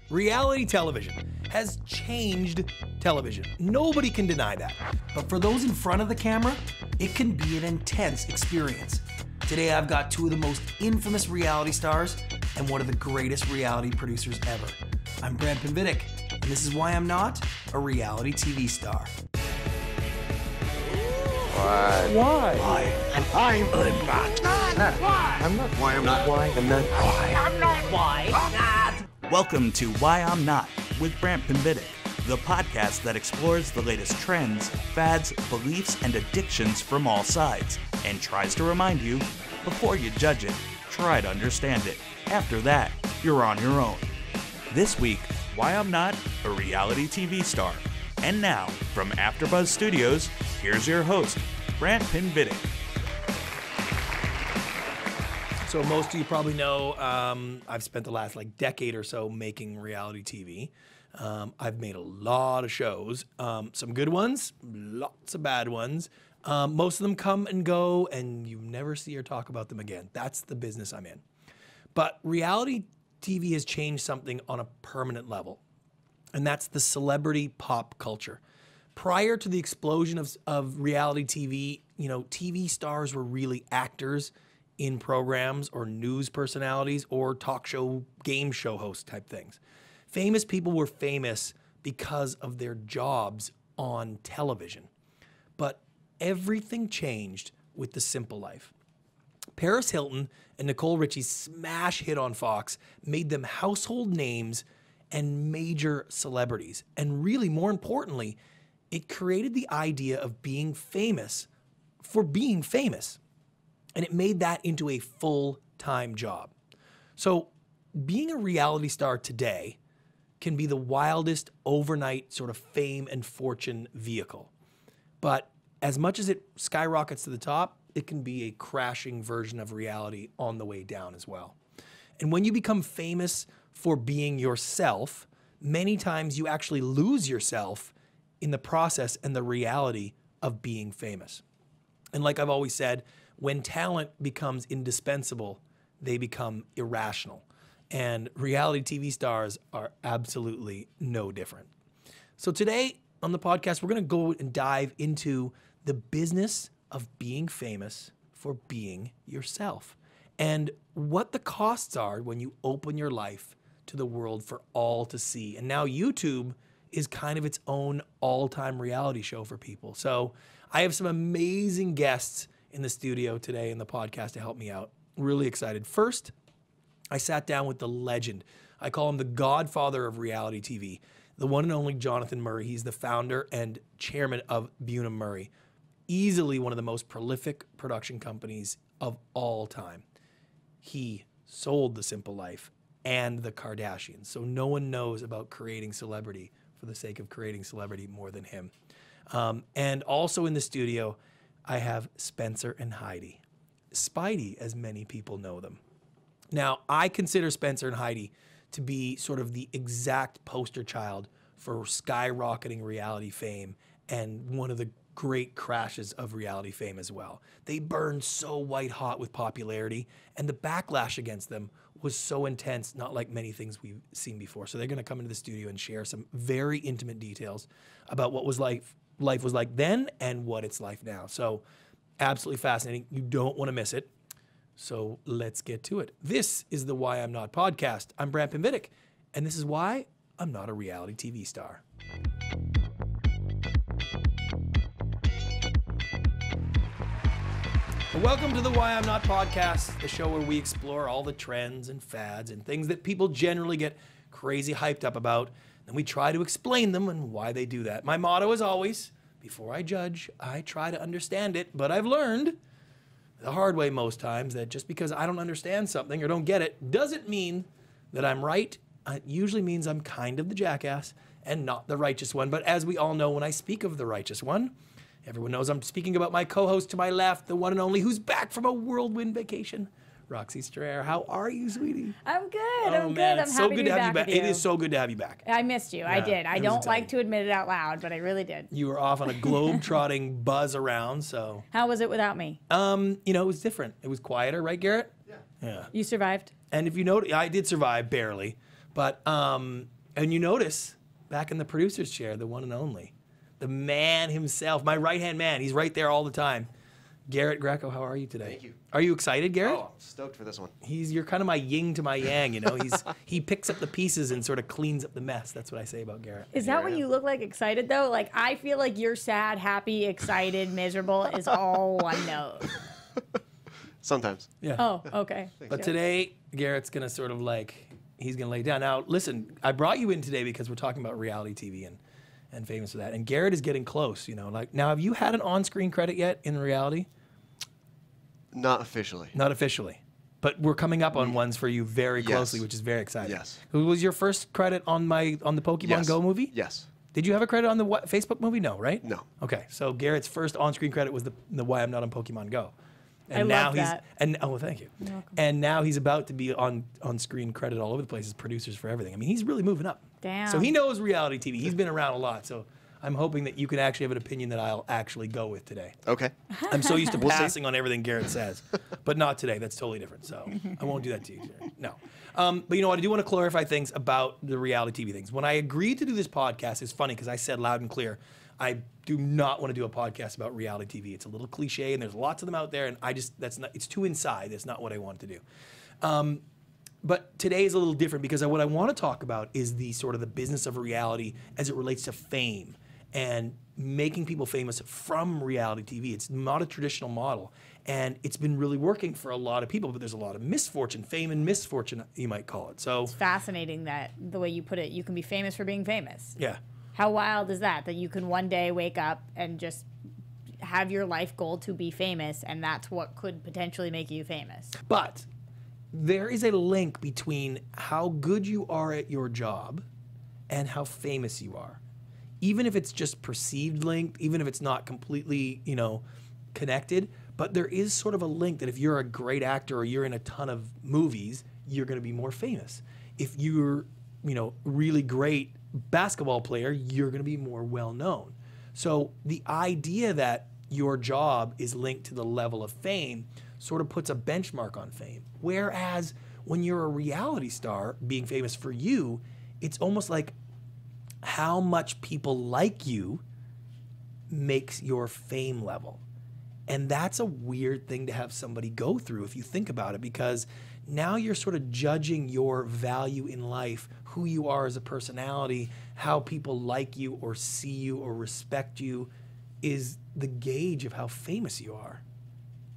Reality television has changed television. Nobody can deny that. But for those in front of the camera, it can be an intense experience. Today I've got two of the most infamous reality stars and one of the greatest reality producers ever. I'm Brad Pinvidic, and this is why I'm not a reality TV star. Why? Why? I'm not. Why? I'm not. Why I'm not. Why I'm not. Why I'm not. Why I'm not. Welcome to Why I'm Not with Brant Pinvidic, the podcast that explores the latest trends, fads, beliefs, and addictions from all sides, and tries to remind you, before you judge it, try to understand it. After that, you're on your own. This week, Why I'm Not a Reality TV Star. And now, from AfterBuzz Studios, here's your host, Brant Pinvidic. So most of you probably know I've spent the last decade or so making reality TV. I've made a lot of shows, some good ones, lots of bad ones. Most of them come and go and you never see or talk about them again. That's the business I'm in. But reality TV has changed something on a permanent level, and that's the celebrity pop culture. Prior to the explosion of reality TV, TV stars were really actors in programs or news personalities or talk show, game show host type things. Famous people were famous because of their jobs on television. But everything changed with The Simple Life. Paris Hilton and Nicole Richie's smash hit on Fox made them household names and major celebrities. And really, more importantly, it created the idea of being famous for being famous. And it made that into a full-time job. So being a reality star today can be the wildest overnight sort of fame and fortune vehicle. But as much as it skyrockets to the top, it can be a crashing version of reality on the way down as well. And when you become famous for being yourself, many times you actually lose yourself in the process and the reality of being famous. And like I've always said, when talent becomes indispensable, they become irrational. And reality TV stars are absolutely no different. So today on the podcast, we're going to go and dive into the business of being famous for being yourself and what the costs are when you open your life to the world for all to see. And now YouTube is kind of its own all-time reality show for people. So I have some amazing guests in the studio today in the podcast to help me out. Really excited. First, I sat down with the legend. I call him the godfather of reality TV, the one and only Jonathan Murray. He's the founder and chairman of Bunim/Murray, easily one of the most prolific production companies of all time. He sold The Simple Life and The Kardashians, so no one knows about creating celebrity for the sake of creating celebrity more than him. And also in the studio, I have Spencer and Heidi. Spidey, as many people know them. Now, I consider Spencer and Heidi to be sort of the exact poster child for skyrocketing reality fame and one of the great crashes of reality fame as well. They burned so white hot with popularity, and the backlash against them was so intense, not like many things we've seen before. So they're going to come into the studio and share some very intimate details about what life was like then and what it's like now. So absolutely fascinating. You don't want to miss it. So let's get to it. This is the Why I'm Not podcast. I'm Brant Pinvidic, and this is why I'm not a reality TV star. Welcome to the Why I'm Not podcast, the show where we explore all the trends and fads and things that people generally get crazy hyped up about. And we try to explain them and why they do that. My motto is always, before I judge, I try to understand it. But I've learned the hard way most times that just because I don't understand something or don't get it doesn't mean that I'm right. It usually means I'm kind of the jackass and not the righteous one. But as we all know, when I speak of the righteous one, everyone knows I'm speaking about my co-host to my left, the one and only, who's back from a whirlwind vacation, Roxy Strayer. How are you, sweetie? I'm good. I'm good. It's I'm so happy good to to have you back. back. It is so good to have you back. I missed you. Yeah, I did. I it was don't like exciting. to admit it out loud, but I really did. You were off on a globe-trotting buzz around, so. How was it without me? It was different. It was quieter, right, Garrett? Yeah. You survived? And if you notice, I did survive barely, but And you notice, back in the producer's chair, the one and only, the man himself, my right-hand man, he's right there all the time. Garrett Greco, how are you today? Thank you. Are you excited, Garrett? Oh, I'm stoked for this one. You're kind of my yin to my yang, you know. He picks up the pieces and sort of cleans up the mess. That's what I say about Garrett. Is that what you look like excited though? Like I feel like you're sad, happy, excited, miserable is all one note. Sometimes. Yeah. Oh, okay. But today, Garrett's gonna sort of like he's gonna lay down. Now, listen, I brought you in today because we're talking about reality TV and famous for that. And Garrett is getting close, you know. Like now, have you had an on-screen credit yet in reality? Not officially. Not officially, but we're coming up on ones for you very closely, Yes. which is very exciting. Yes. Who was your first credit on the Pokemon Yes. Go movie? Yes. Did you have a credit on the Facebook movie? No, right? No. Okay, so Garrett's first on-screen credit was the Why I'm Not on Pokemon Go. I love that. Thank you. And now he's about to be on screen credit all over the place as producers for everything. I mean, he's really moving up. Damn. So he knows reality TV. He's been around a lot. So I'm hoping that you can actually have an opinion that I'll actually go with today. Okay. I'm so used to We'll see. passing on everything Garrett says, but not today. That's totally different. So I won't do that to you. Garrett. No. But you know what? I do want to clarify things about the reality TV things. When I agreed to do this podcast, it's funny because I said loud and clear, I do not want to do a podcast about reality TV. It's a little cliche, and there's lots of them out there, and it's too inside. That's not what I want to do. But today is a little different because what I want to talk about is the sort of the business of reality as it relates to fame and making people famous from reality TV. It's not a traditional model, and it's been really working for a lot of people, but there's a lot of misfortune, fame and misfortune, you might call it. So It's fascinating that the way you put it, you can be famous for being famous. yeah. How wild is that you can one day wake up and just have your life goal to be famous, and that's what could potentially make you famous. But there is a link between how good you are at your job and how famous you are. Even if it's just perceived linked, even if it's not completely, connected, but there is sort of a link that if you're a great actor or you're in a ton of movies, you're going to be more famous. If you're, really great basketball player, you're going to be more well known. So the idea that your job is linked to the level of fame sort of puts a benchmark on fame. Whereas when you're a reality star, being famous for you, it's almost like how much people like you makes your fame level. And that's a weird thing to have somebody go through if you think about it, because now you're sort of judging your value in life, who you are as a personality, how people like you or see you or respect you is the gauge of how famous you are.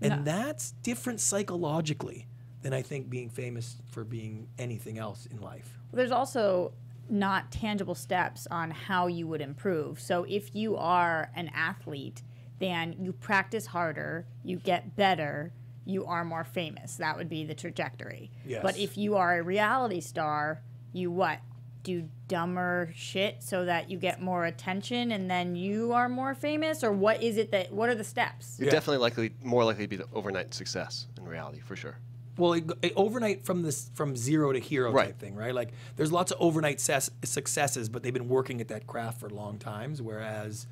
And that's different psychologically than I think being famous for being anything else in life. There's also not tangible steps on how you would improve. So if you are an athlete, then you practice harder, you get better, you are more famous. That would be the trajectory. Yes. But if you are a reality star, you what? Do dumber shit so that you get more attention and then you are more famous? Or what is it what are the steps? You're definitely more likely to be the overnight success in reality, for sure. Well, overnight from zero to hero Right. type thing, right? Like there's lots of overnight successes, but they've been working at that craft for long times. Whereas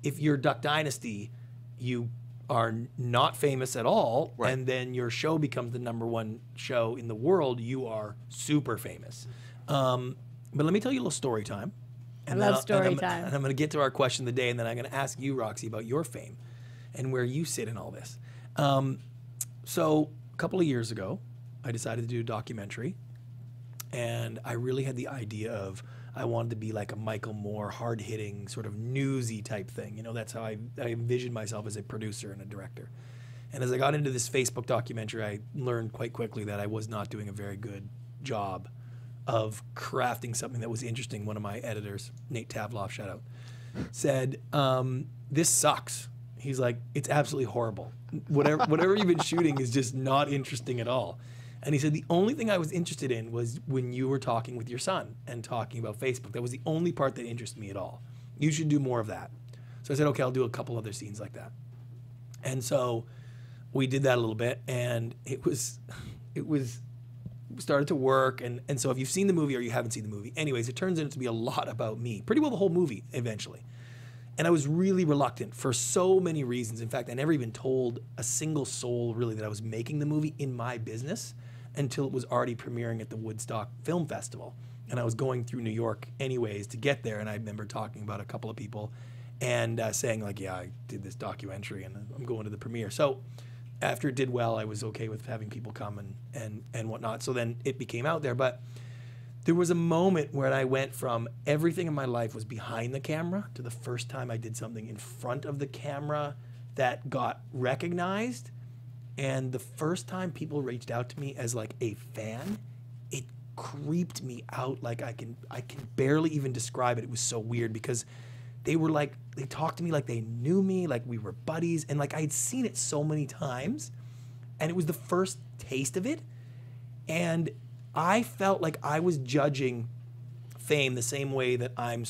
if you're Duck Dynasty, you are not famous at all, Right. and then your show becomes the #1 show in the world, you are super famous. But let me tell you a little story time. I love story time. And I'm going to get to our question of the day, and then I'm going to ask you, Roxy, about your fame and where you sit in all this. So a couple of years ago, I decided to do a documentary, and I really had the idea of I wanted to be like a Michael Moore, hard-hitting, sort of newsy type thing. That's how I envisioned myself as a producer and a director. And as I got into this Facebook documentary, I learned quite quickly that I was not doing a very good job of crafting something that was interesting. One of my editors, Nate Tavloff, shout out, said, this sucks. He's like, it's absolutely horrible. Whatever you've been shooting is just not interesting at all. And he said, the only thing I was interested in was when you were talking with your son and talking about Facebook. That was the only part that interested me at all. You should do more of that. So I said, okay, I'll do a couple other scenes like that. And so we did that a little bit, and it started to work. And so if you've seen the movie or you haven't seen the movie, anyways, it turns out to be a lot about me. Pretty well the whole movie eventually. And I was really reluctant for so many reasons. In fact, I never even told a single soul really that I was making the movie in my business until it was already premiering at the Woodstock Film Festival. and I was going through New York anyways to get there, and I remember talking about a couple of people and saying like, yeah, I did this documentary and I'm going to the premiere. So after it did well, I was okay with having people come and whatnot. So then it became out there. But there was a moment where I went from everything in my life was behind the camera to the first time I did something in front of the camera that got recognized. And the first time people reached out to me as like a fan, it creeped me out. Like I can barely even describe it. It was so weird because they were like, they talked to me like they knew me, like we were buddies. And like I had seen it so many times and it was the first taste of it. And I felt like I was judging fame the same way that I'm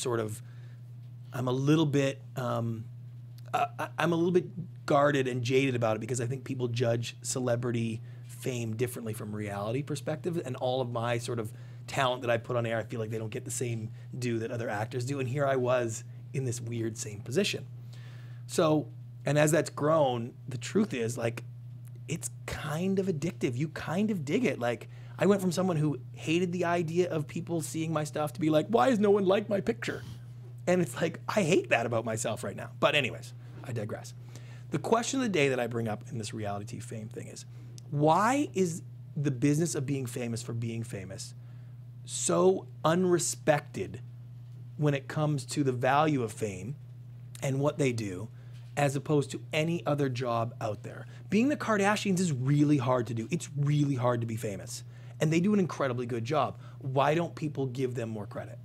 a little bit guarded and jaded about it because I think people judge celebrity fame differently from reality perspective. And all of my sort of talent that I put on air, I feel like they don't get the same due that other actors do. And here I was in this weird same position. So, and as that's grown, the truth is like, it's kind of addictive. You kind of dig it. Like I went from someone who hated the idea of people seeing my stuff to be like, why has no one liked my picture? And it's like, I hate that about myself right now. But anyways, I digress. The question of the day that I bring up in this reality fame thing is, why is the business of being famous for being famous so unrespected when it comes to the value of fame and what they do, as opposed to any other job out there? Being the Kardashians is really hard to do. It's really hard to be famous. And they do an incredibly good job. Why don't people give them more credit?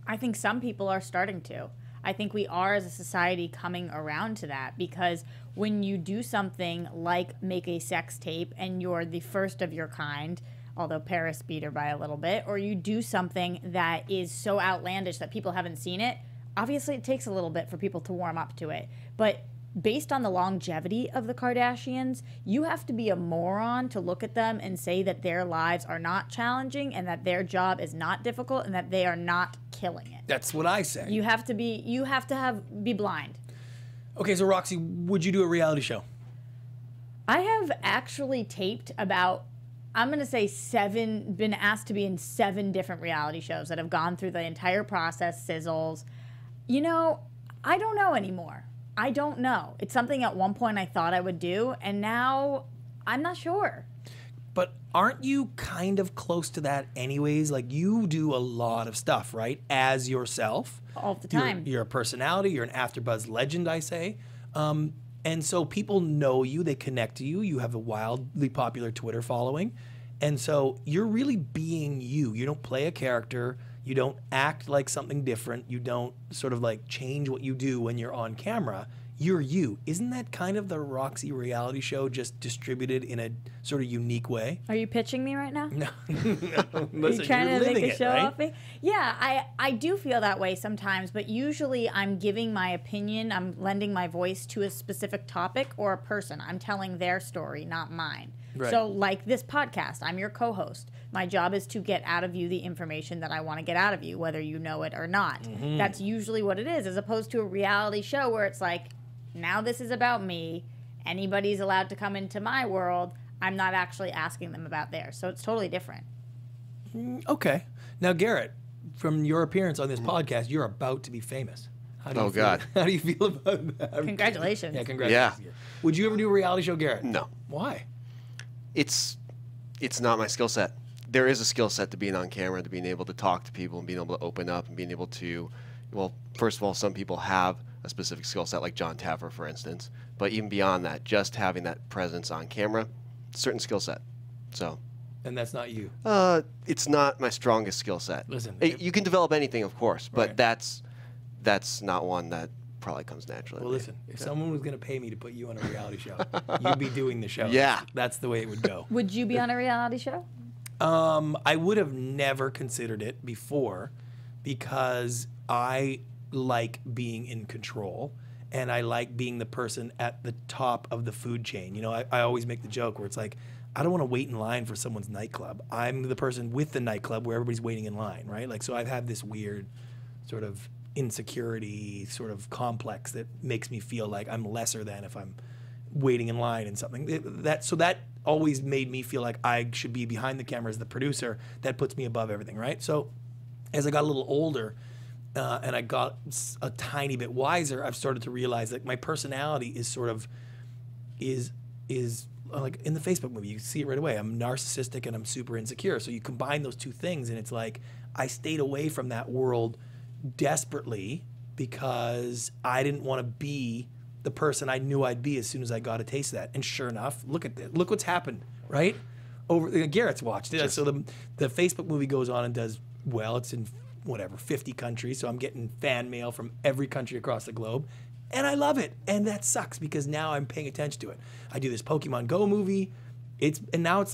I think some people are starting to. I think we are as a society coming around to that because when you do something like make a sex tape and you're the first of your kind, although Paris beat her by a little bit, or you do something that is so outlandish that people haven't seen it, obviously it takes a little bit for people to warm up to it. But based on the longevity of the Kardashians, you have to be a moron to look at them and say that their lives are not challenging and that their job is not difficult and that they are not killing it. That's what I say. You have to be blind. Okay, so Roxy, would you do a reality show? I have actually taped about, I'm going to say been asked to be in 7 different reality shows that have gone through the entire process, sizzles. You know, I don't know anymore. I don't know. It's something at one point I thought I would do, and now I'm not sure. But aren't you kind of close to that anyways? Like you do a lot of stuff, right? As yourself. All the time. You're a personality. You're an AfterBuzz legend, I say. And so people know you. They connect to you. You have a wildly popular Twitter following. And so you're really being you. You don't play a character. You don't act like something different. You don't sort of like change what you do when you're on camera. You're you. Isn't that kind of the Roxy reality show just distributed in a sort of unique way? Are you pitching me right now? No. Are you trying to make a show off me? Yeah, I do feel that way sometimes, but usually I'm giving my opinion. I'm lending my voice to a specific topic or a person. I'm telling their story, not mine. Right. So like this podcast, I'm your co-host. My job is to get out of you the information that I want to get out of you, whether you know it or not. Mm-hmm. That's usually what it is, as opposed to a reality show where it's like, now this is about me. Anybody's allowed to come into my world. I'm not actually asking them about theirs. So it's totally different. Okay. Now, Garrett, from your appearance on this podcast, you're about to be famous. How do you feel? God. How do you feel about that? Congratulations. Yeah, congratulations. Yeah. Would you ever do a reality show, Garrett? No. Why? It's not my skill set. There is a skill set to being on camera, to being able to talk to people and being able to open up and being able to, well, first of all, some people have a specific skill set, like John Taffer, for instance. But even beyond that, just having that presence on camera, certain skill set. So. And that's not you. It's not my strongest skill set. Listen, You can develop anything, of course, but Right. that's not one that probably comes naturally. Well, listen, if someone was going to pay me to put you on a reality show, you'd be doing the show. Yeah. That's the way it would go. Would you be on a reality show? I would have never considered it before because I like being in control and I like being the person at the top of the food chain. You know, I always make the joke where it's like, I don't want to wait in line for someone's nightclub. I'm the person with the nightclub where everybody's waiting in line, right? Like, so I've had this weird sort of insecurity sort of complex that makes me feel like I'm lesser than if I'm waiting in line and something. So that always made me feel like I should be behind the camera as the producer. That puts me above everything, right? So as I got a little older and I got a tiny bit wiser, I've started to realize that my personality is sort of is like in the Facebook movie, you see it right away. I'm narcissistic and I'm super insecure. So you combine those two things, and it's like I stayed away from that world desperately because I didn't want to be the person I knew I'd be as soon as I got a taste of that. And sure enough, look what's happened, right? Garrett's watched it. So the Facebook movie goes on and does well. It's in 50 countries. So I'm getting fan mail from every country across the globe. And I love it. And that sucks because now I'm paying attention to it. I do this Pokemon Go movie. And now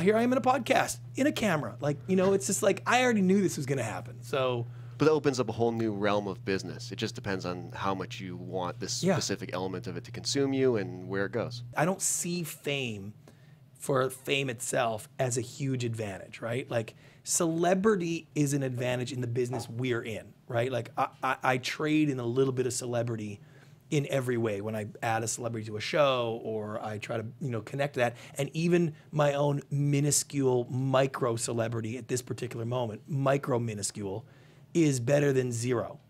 here I am in a podcast, in a camera. Like, it's just like, I already knew this was going to happen. So. But that opens up a whole new realm of business. It just depends on how much you want this specific element of it to consume you and where it goes. I don't see fame for fame itself as a huge advantage, right? Like, celebrity is an advantage in the business we're in, right? Like, I trade in a little bit of celebrity in every way when I add a celebrity to a show or I try to, connect to that. And even my own minuscule micro celebrity at this particular moment, minuscule, is better than zero.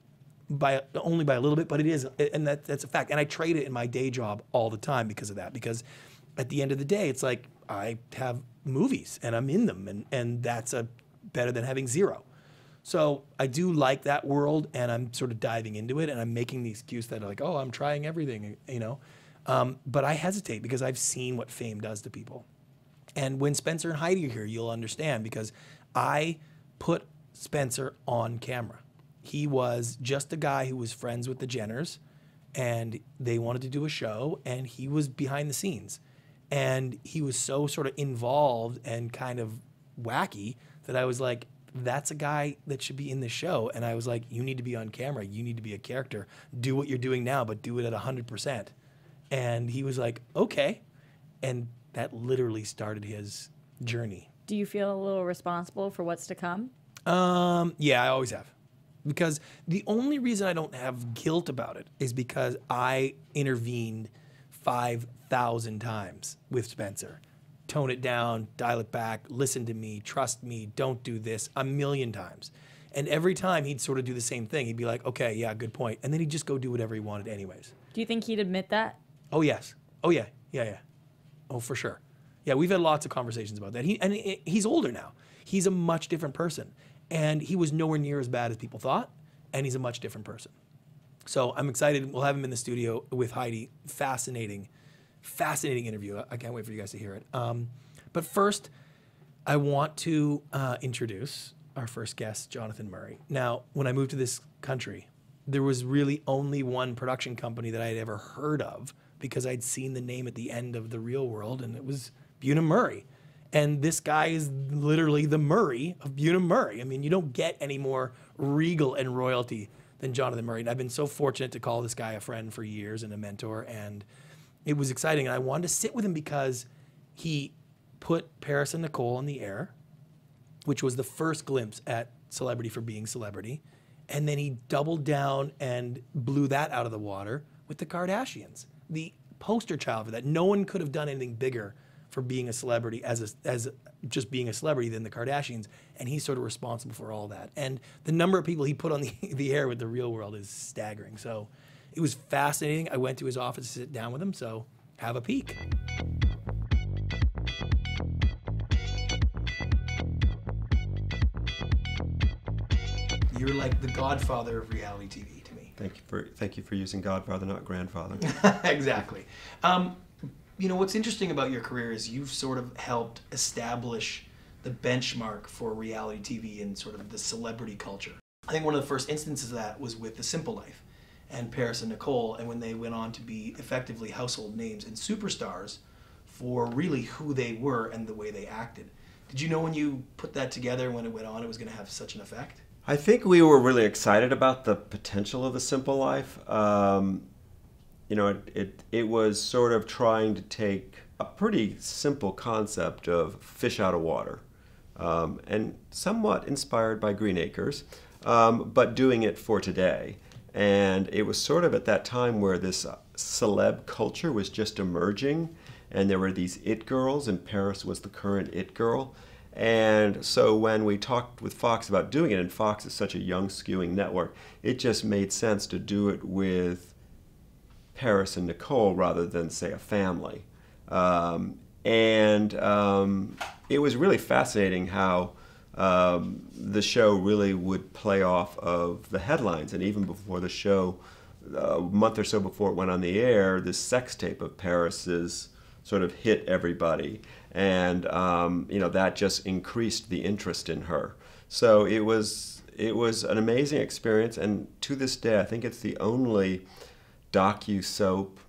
Only by a little bit, but it is, and that's a fact. And I trade it in my day job all the time because of that. Because at the end of the day, it's like I have movies and I'm in them, and that's better than having zero. So I do like that world, and I'm sort of diving into it, and I'm making the excuse that like, oh, I'm trying everything, But I hesitate because I've seen what fame does to people. And when Spencer and Heidi are here, you'll understand because I put Spencer on camera. He was just a guy who was friends with the Jenners, and they wanted to do a show, and he was behind the scenes. And he was so sort of involved and kind of wacky that I was like, that's a guy that should be in the show. And I was like, you need to be on camera. You need to be a character. Do what you're doing now, but do it at 100%. And he was like, okay. And that literally started his journey. Do you feel a little responsible for what's to come? Yeah, I always have. Because the only reason I don't have guilt about it is because I intervened 5,000 times with Spencer. Tone it down, dial it back, listen to me, trust me, don't do this, a million times. And every time he'd sort of do the same thing. He'd be like, okay, yeah, good point. And then he'd just go do whatever he wanted anyways. Do you think he'd admit that? Oh, yes. Oh, yeah. Yeah. Oh, for sure. Yeah, we've had lots of conversations about that. He's older now. He's a much different person. And he was nowhere near as bad as people thought. And he's a much different person. So I'm excited. We'll have him in the studio with Heidi. Fascinating interview. I can't wait for you guys to hear it. But first, I want to introduce our first guest, Jonathan Murray. Now, when I moved to this country, there was really only one production company that I had ever heard of because I'd seen the name at the end of The Real World, and it was Bunim Murray. And this guy is literally the Murray of Bunim Murray. I mean, you don't get any more regal and royalty than Jonathan Murray. And I've been so fortunate to call this guy a friend for years and a mentor, and it was exciting. And I wanted to sit with him because he put Paris and Nicole in the air, which was the first glimpse at celebrity for being celebrity. And then he doubled down and blew that out of the water with the Kardashians, the poster child for that. No one could have done anything bigger for being a celebrity as just being a celebrity than the Kardashians. And he's sort of responsible for all that. And the number of people he put on the air with The Real World is staggering. So it was fascinating. I went to his office to sit down with him, so have a peek. You're like the godfather of reality TV to me. Thank you for using godfather, not grandfather. Exactly. What's interesting about your career is you've sort of helped establish the benchmark for reality TV and sort of the celebrity culture. I think one of the first instances of that was with The Simple Life and Paris and Nicole, and when they went on to be effectively household names and superstars for really who they were and the way they acted. Did you know when you put that together, when it went on, it was going to have such an effect? I think we were really excited about the potential of The Simple Life. It was sort of trying to take a pretty simple concept of fish out of water, and somewhat inspired by Green Acres, but doing it for today. And it was sort of at that time where this celeb culture was just emerging, and there were these it girls, and Paris was the current it girl. And so when we talked with Fox about doing it, and Fox is such a young, skewing network, it just made sense to do it with Paris and Nicole rather than, say, a family. It was really fascinating how the show really would play off of the headlines. And even before the show, a month or so before it went on the air, this sex tape of Paris's sort of hit everybody. And that just increased the interest in her. So it was an amazing experience. And to this day, I think it's the only docu-soap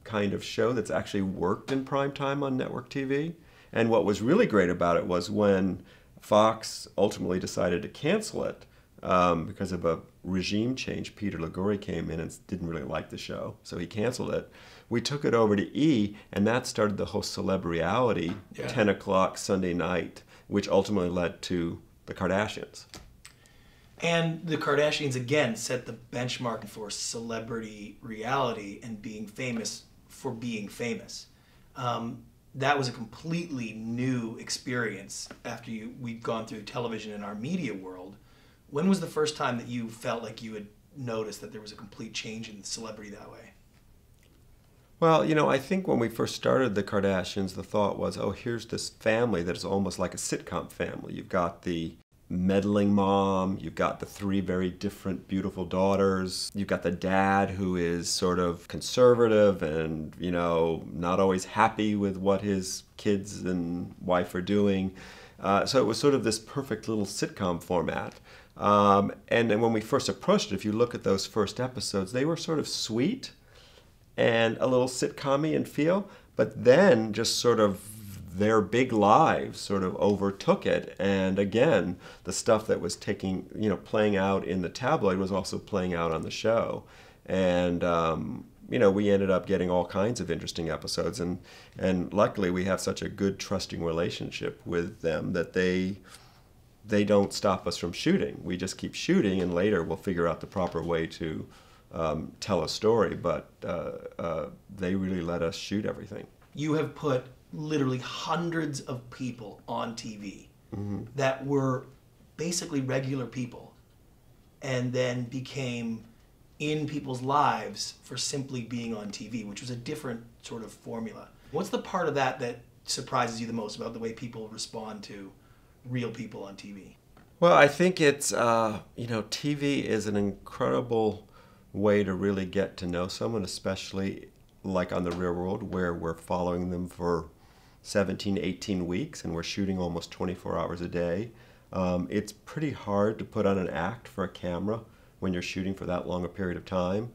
kind of show that's actually worked in prime time on network TV. And what was really great about it was when Fox ultimately decided to cancel it because of a regime change. Peter Liguori came in and didn't really like the show, so he canceled it. We took it over to E, and that started the whole celeb reality, 10 o'clock Sunday night, which ultimately led to the Kardashians. And the Kardashians, again, set the benchmark for celebrity reality and being famous for being famous. That was a completely new experience after we'd gone through television in our media world. When was the first time that you felt like you had noticed that there was a complete change in celebrity that way? Well, I think when we first started the Kardashians, the thought was, oh, here's this family that is almost like a sitcom family. You've got the meddling mom, you've got the 3 very different, beautiful daughters, you've got the dad who is sort of conservative and, not always happy with what his kids and wife are doing. So it was sort of this perfect little sitcom format. And then when we first approached it, if you look at those first episodes, they were sort of sweet and a little sitcom-y in feel, but then just sort of their big lives sort of overtook it. And again, the stuff that was playing out in the tabloid was also playing out on the show. And, we ended up getting all kinds of interesting episodes. And luckily we have such a good, trusting relationship with them that they don't stop us from shooting. We just keep shooting, and later we'll figure out the proper way to tell a story. But they really let us shoot everything. You have put literally hundreds of people on TV that were basically regular people and then became in people's lives for simply being on TV, which was a different sort of formula. What's the part of that surprises you the most about the way people respond to real people on TV? Well, I think it's, TV is an incredible way to really get to know someone, especially like on The Real World, where we're following them for 17, 18 weeks, and we're shooting almost 24 hours a day. It's pretty hard to put on an act for a camera when you're shooting for that long a period of time.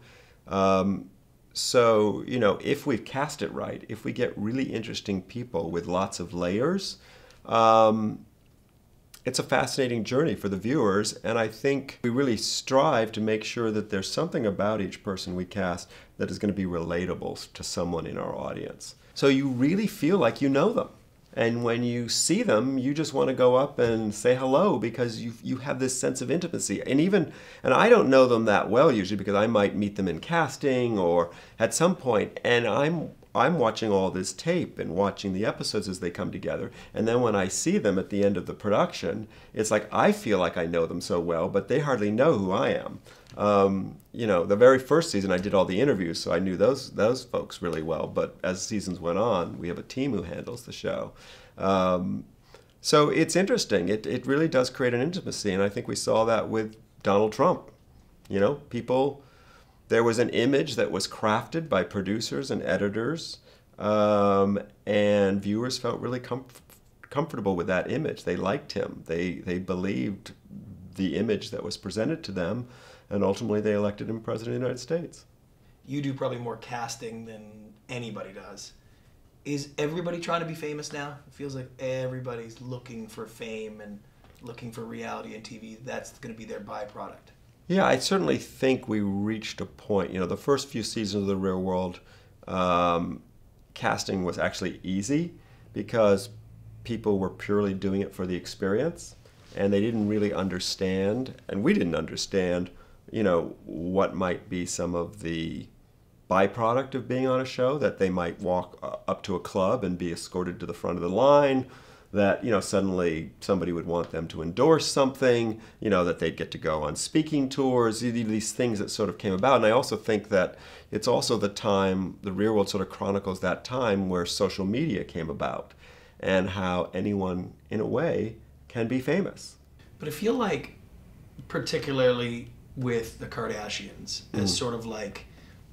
So, if we've cast it right, if we get really interesting people with lots of layers, it's a fascinating journey for the viewers, and I think we really strive to make sure that there's something about each person we cast that is going to be relatable to someone in our audience. So you really feel like you know them. And when you see them, you just want to go up and say hello because you have this sense of intimacy. And I don't know them that well usually because I might meet them in casting or at some point, and I'm watching all this tape and watching the episodes as they come together. And then when I see them at the end of the production, it's like I feel like I know them so well, but they hardly know who I am. The very first season I did all the interviews, so I knew those folks really well. But as seasons went on, we have a team who handles the show. So it's interesting. It really does create an intimacy, and I think we saw that with Donald Trump. There was an image that was crafted by producers and editors, and viewers felt really comfortable with that image. They liked him. They believed the image that was presented to them, and ultimately they elected him president of the United States. You do probably more casting than anybody does. Is everybody trying to be famous now? It feels like everybody's looking for fame and looking for reality and TV. That's going to be their byproduct. Yeah, I certainly think we reached a point. The first few seasons of The Real World, casting was actually easy because people were purely doing it for the experience, and they didn't really understand, and we didn't understand, what might be some of the byproduct of being on a show, that they might walk up to a club and be escorted to the front of the line, that, suddenly somebody would want them to endorse something, that they'd get to go on speaking tours, these things that sort of came about. And I also think that it's also the time, the Real World sort of chronicles that time where social media came about and how anyone, in a way, can be famous. But I feel like, particularly with the Kardashians, as sort of like,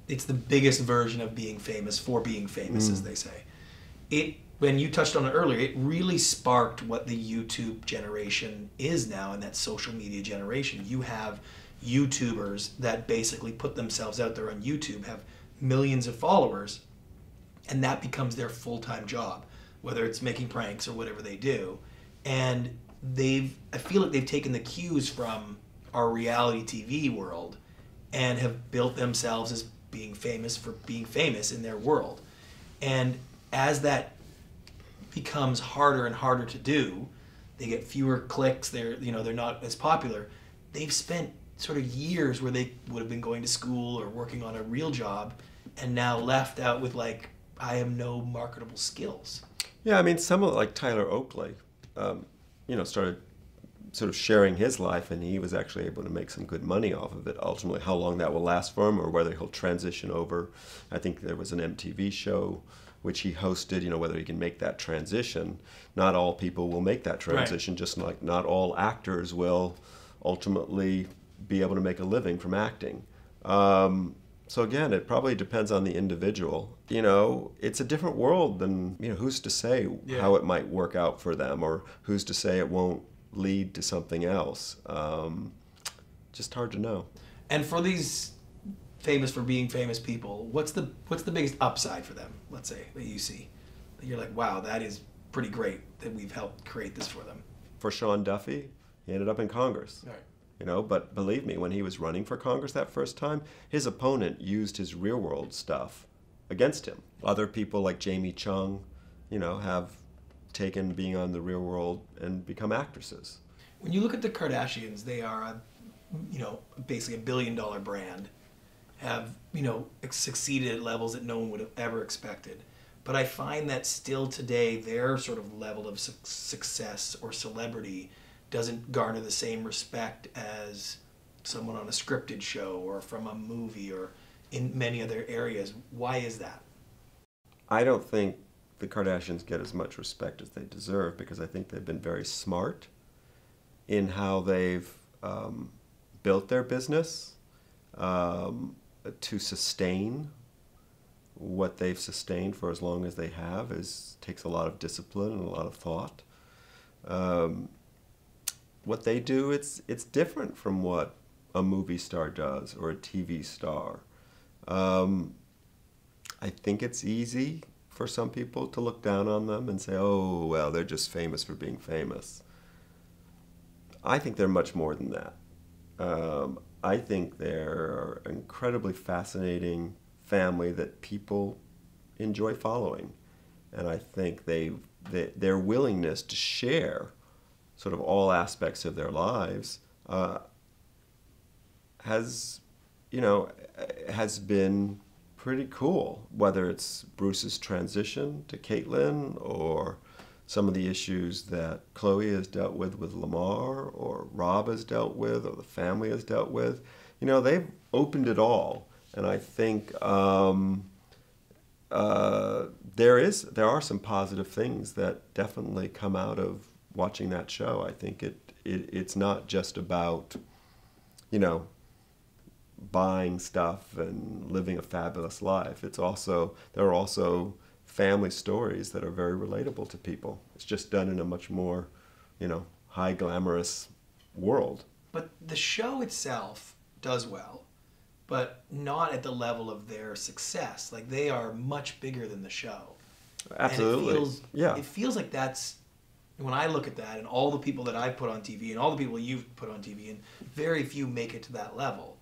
it's the biggest version of being famous for being famous, as they say. When you touched on it earlier, it really sparked what the YouTube generation is now, and that social media generation. You have YouTubers that basically put themselves out there on YouTube, have millions of followers, and that becomes their full-time job, whether it's making pranks or whatever they do. And I feel like they've taken the cues from our reality TV world and have built themselves as being famous for being famous in their world. And as that becomes harder and harder to do, they get fewer clicks, they're not as popular. They've spent sort of years where they would have been going to school or working on a real job, and now left out with like, I have no marketable skills. Yeah, I mean, someone like Tyler Oakley, started sort of sharing his life, and he was actually able to make some good money off of it. Ultimately, how long that will last for him, or whether he'll transition over. I think there was an MTV show which he hosted, whether he can make that transition. Not all people will make that transition, right. Just like not all actors will ultimately be able to make a living from acting. So again, it probably depends on the individual. It's a different world than, who's to say how it might work out for them, or who's to say it won't lead to something else. Just hard to know. And for these famous for being famous people, what's the biggest upside for them, let's say, that you see? That you're like, wow, that is pretty great that we've helped create this for them. For Sean Duffy, he ended up in Congress. Right. But believe me, when he was running for Congress that first time, his opponent used his Real World stuff against him. Other people like Jamie Chung, have taken being on the Real World and become actresses. When you look at the Kardashians, they are basically a billion-dollar brand, have, succeeded at levels that no one would have ever expected. But I find that still today, their sort of level of success or celebrity doesn't garner the same respect as someone on a scripted show or from a movie or in many other areas. Why is that? I don't think the Kardashians get as much respect as they deserve, because I think they've been very smart in how they've built their business to sustain what they've sustained for as long as they have. Takes a lot of discipline and a lot of thought. What they do, it's different from what a movie star does or a TV star. I think it's easy for some people to look down on them and say, oh, well, they're just famous for being famous. I think they're much more than that. I think they're an incredibly fascinating family that people enjoy following. And I think their willingness to share sort of all aspects of their lives has been pretty cool, whether it's Bruce's transition to Caitlyn or some of the issues that Khloe has dealt with Lamar, or Rob has dealt with, or the family has dealt with. They've opened it all. And I think there are some positive things that definitely come out of watching that show. I think it's not just about, buying stuff and living a fabulous life. There are also family stories that are very relatable to people. It's just done in a much more, high glamorous world. But the show itself does well, but not at the level of their success. Like, they are much bigger than the show. Absolutely. And it feels like that's, when I look at that and all the people that I've put on TV and all the people you've put on TV, and very few make it to that level,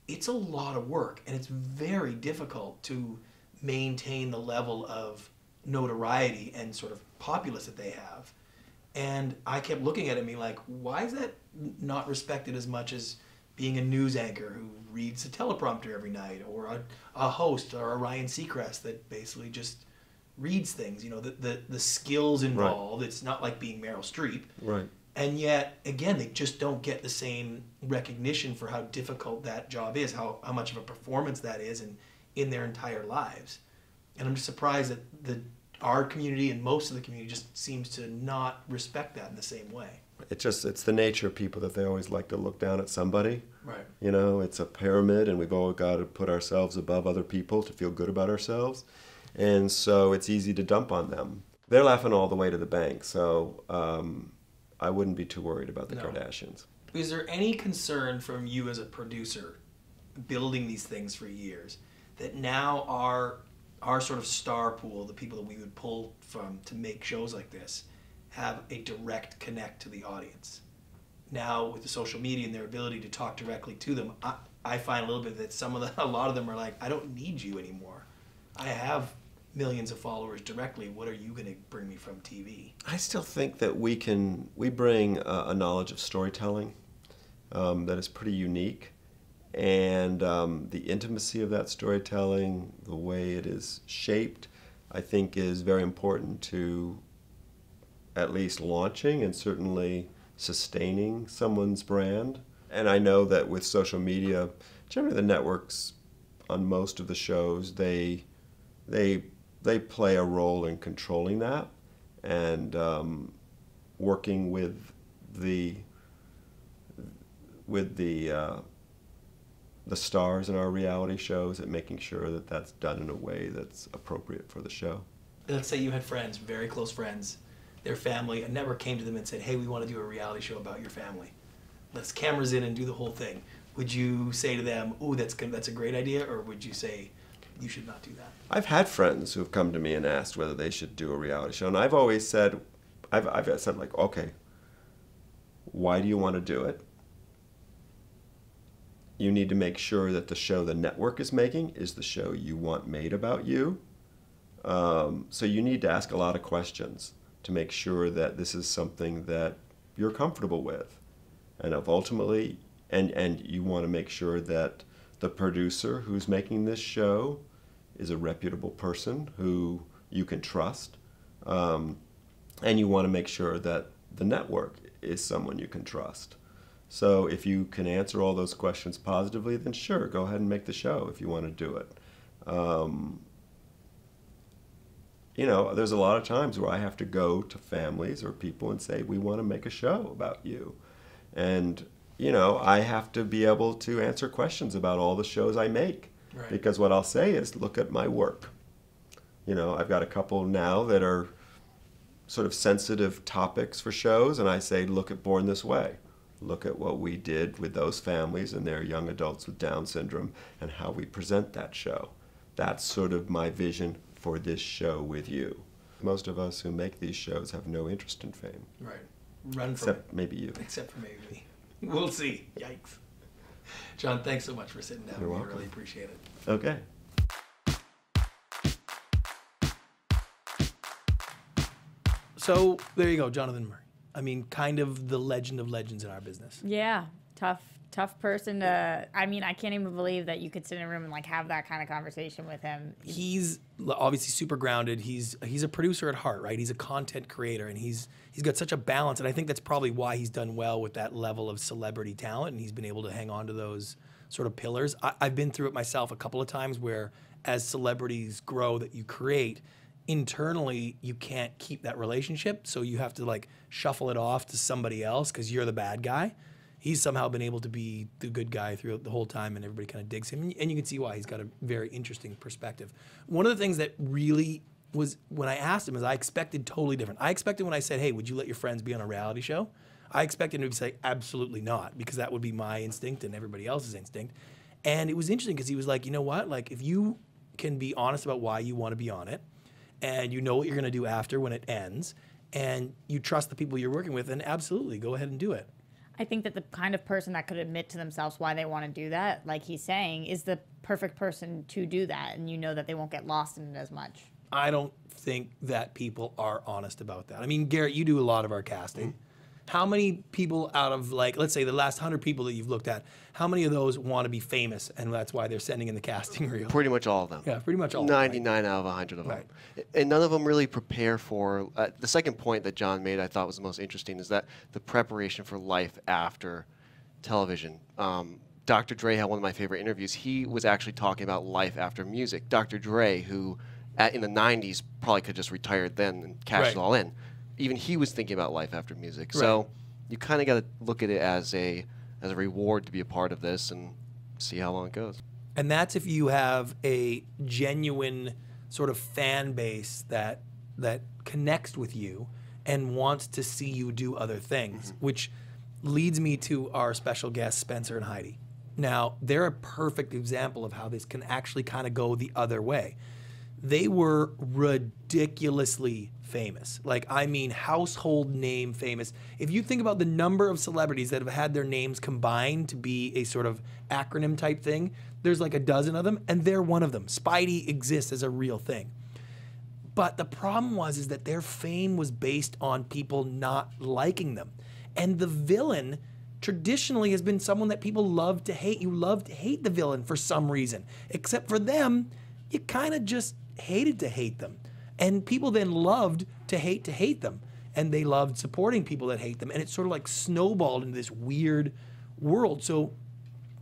it's a lot of work, and it's very difficult to maintain the level of notoriety and sort of populace that they have. And I kept looking at it and being like, why is that not respected as much as being a news anchor who reads a teleprompter every night, or a host, or a Ryan Seacrest that basically just reads things. You know, the skills involved. It's not like being Meryl Streep. Right. And yet, again, they just don't get the same recognition for how difficult that job is, how much of a performance that is in their entire lives. And I'm just surprised that our community and most of the community just seems to not respect that in the same way. It's the nature of people that they always like to look down at somebody. Right. You know, it's a pyramid, and we've all got to put ourselves above other people to feel good about ourselves. And so it's easy to dump on them. They're laughing all the way to the bank, so I wouldn't be too worried about the Kardashians. Is there any concern from you as a producer, building these things for years, that now our sort of star pool, the people that we would pull from to make shows like this, have a direct connect to the audience? Now with the social media and their ability to talk directly to them, I find a little bit that a lot of them are like, I don't need you anymore. I have millions of followers directly. What are you going to bring me from TV? I still think that we bring a knowledge of storytelling that is pretty unique, and the intimacy of that storytelling, the way it is shaped, I think is very important to at least launching and certainly sustaining someone's brand. And I know that with social media, generally the networks on most of the shows, they play a role in controlling that and working with the stars in our reality shows at making sure that that's done in a way that's appropriate for the show. Let's say you had friends, very close friends, their family, a network came to them and said, hey, we want to do a reality show about your family. Let's cameras in and do the whole thing. Would you say to them, ooh, that's a great idea, or would you say, you should not do that? I've had friends who have come to me and asked whether they should do a reality show, and I've always said, I've said like, okay, why do you want to do it? You need to make sure that the show the network is making is the show you want made about you. So you need to ask a lot of questions to make sure that this is something that you're comfortable with, and ultimately, and you want to make sure that the producer who's making this show is a reputable person who you can trust, and you want to make sure that the network is someone you can trust. So if you can answer all those questions positively, then sure, go ahead and make the show if you want to do it. You know, there's a lot of times where I have to go to families or people and say, we want to make a show about you. And, you know, I have to be able to answer questions about all the shows I make. Right. Because what I'll say is, look at my work. You know, I've got a couple now that are sort of sensitive topics for shows, and I say, look at Born This Way. Look at what we did with those families and their young adults with Down syndrome and how we present that show. That's sort of my vision for this show with you. Most of us who make these shows have no interest in fame. Right. Run from Except maybe you. Except for maybe me. We'll see. Yikes. John, thanks so much for sitting down. You're We welcome. really appreciate it. Okay. So there you go, Jonathan Murray. I mean, kind of the legend of legends in our business. Yeah, tough person to. I mean, I can't even believe that you could sit in a room and like have that kind of conversation with him. He's obviously super grounded. He's a producer at heart, right? He's a content creator, and he's got such a balance. And I think that's probably why he's done well with that level of celebrity talent, and he's been able to hang on to those sort of pillars. I've been through it myself a couple of times where, as celebrities grow that you create, internally you can't keep that relationship, so you have to like shuffle it off to somebody else because you're the bad guy. He's somehow been able to be the good guy throughout the whole time, and everybody kind of digs him, and you can see why. He's got a very interesting perspective. One of the things that really was, when I asked him, is I expected totally different. I expected when I said, hey, would you let your friends be on a reality show? I expected him to say absolutely not, because that would be my instinct and everybody else's instinct. And it was interesting because he was like, you know what, like if you can be honest about why you want to be on it, and you know what you're going to do after when it ends, and you trust the people you're working with, then absolutely go ahead and do it. I think that the kind of person that could admit to themselves why they want to do that, like he's saying, is the perfect person to do that, and you know that they won't get lost in it as much. I don't think that people are honest about that. I mean, Garrett, you do a lot of our casting. How many people out of, like, let's say the last 100 people that you've looked at, how many of those want to be famous, and that's why they're sending in the casting reel? Pretty much all of them. Yeah, pretty much all of them, right? 99 out of 100 of them. Right. And none of them really prepare for... the second point that John made I thought was the most interesting is that the preparation for life after television. Dr. Dre had one of my favorite interviews. He was actually talking about life after music. Dr. Dre, who in the 90s probably could just retired then and cashed it all in. Even he was thinking about life after music. Right. So you kind of got to look at it as a reward to be a part of this and see how long it goes. And that's if you have a genuine sort of fan base that connects with you and wants to see you do other things, which leads me to our special guests, Spencer and Heidi. Now, they're a perfect example of how this can actually kind of go the other way. They were ridiculously famous. Like, I mean, household name famous. If you think about the number of celebrities that have had their names combined to be a sort of acronym type thing, there's like a dozen of them, and they're one of them. Spidey exists as a real thing. But the problem is that their fame was based on people not liking them. And the villain traditionally has been someone that people love to hate. You love to hate the villain for some reason. Except for them, you kind of just hated to hate them. And people then loved to hate them. And they loved supporting people that hate them. And it sort of like snowballed into this weird world. So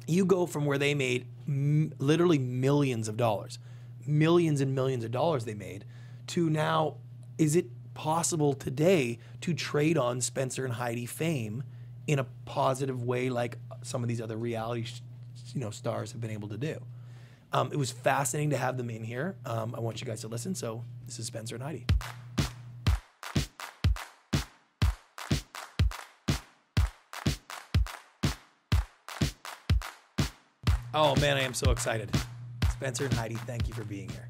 you go from where they made literally millions of dollars, millions and millions of dollars they made, to now, is it possible today to trade on Spencer and Heidi fame in a positive way like some of these other reality stars have been able to do? It was fascinating to have them in here. I want you guys to listen. So this is Spencer and Heidi. Oh man, I am so excited. Spencer and Heidi, thank you for being here.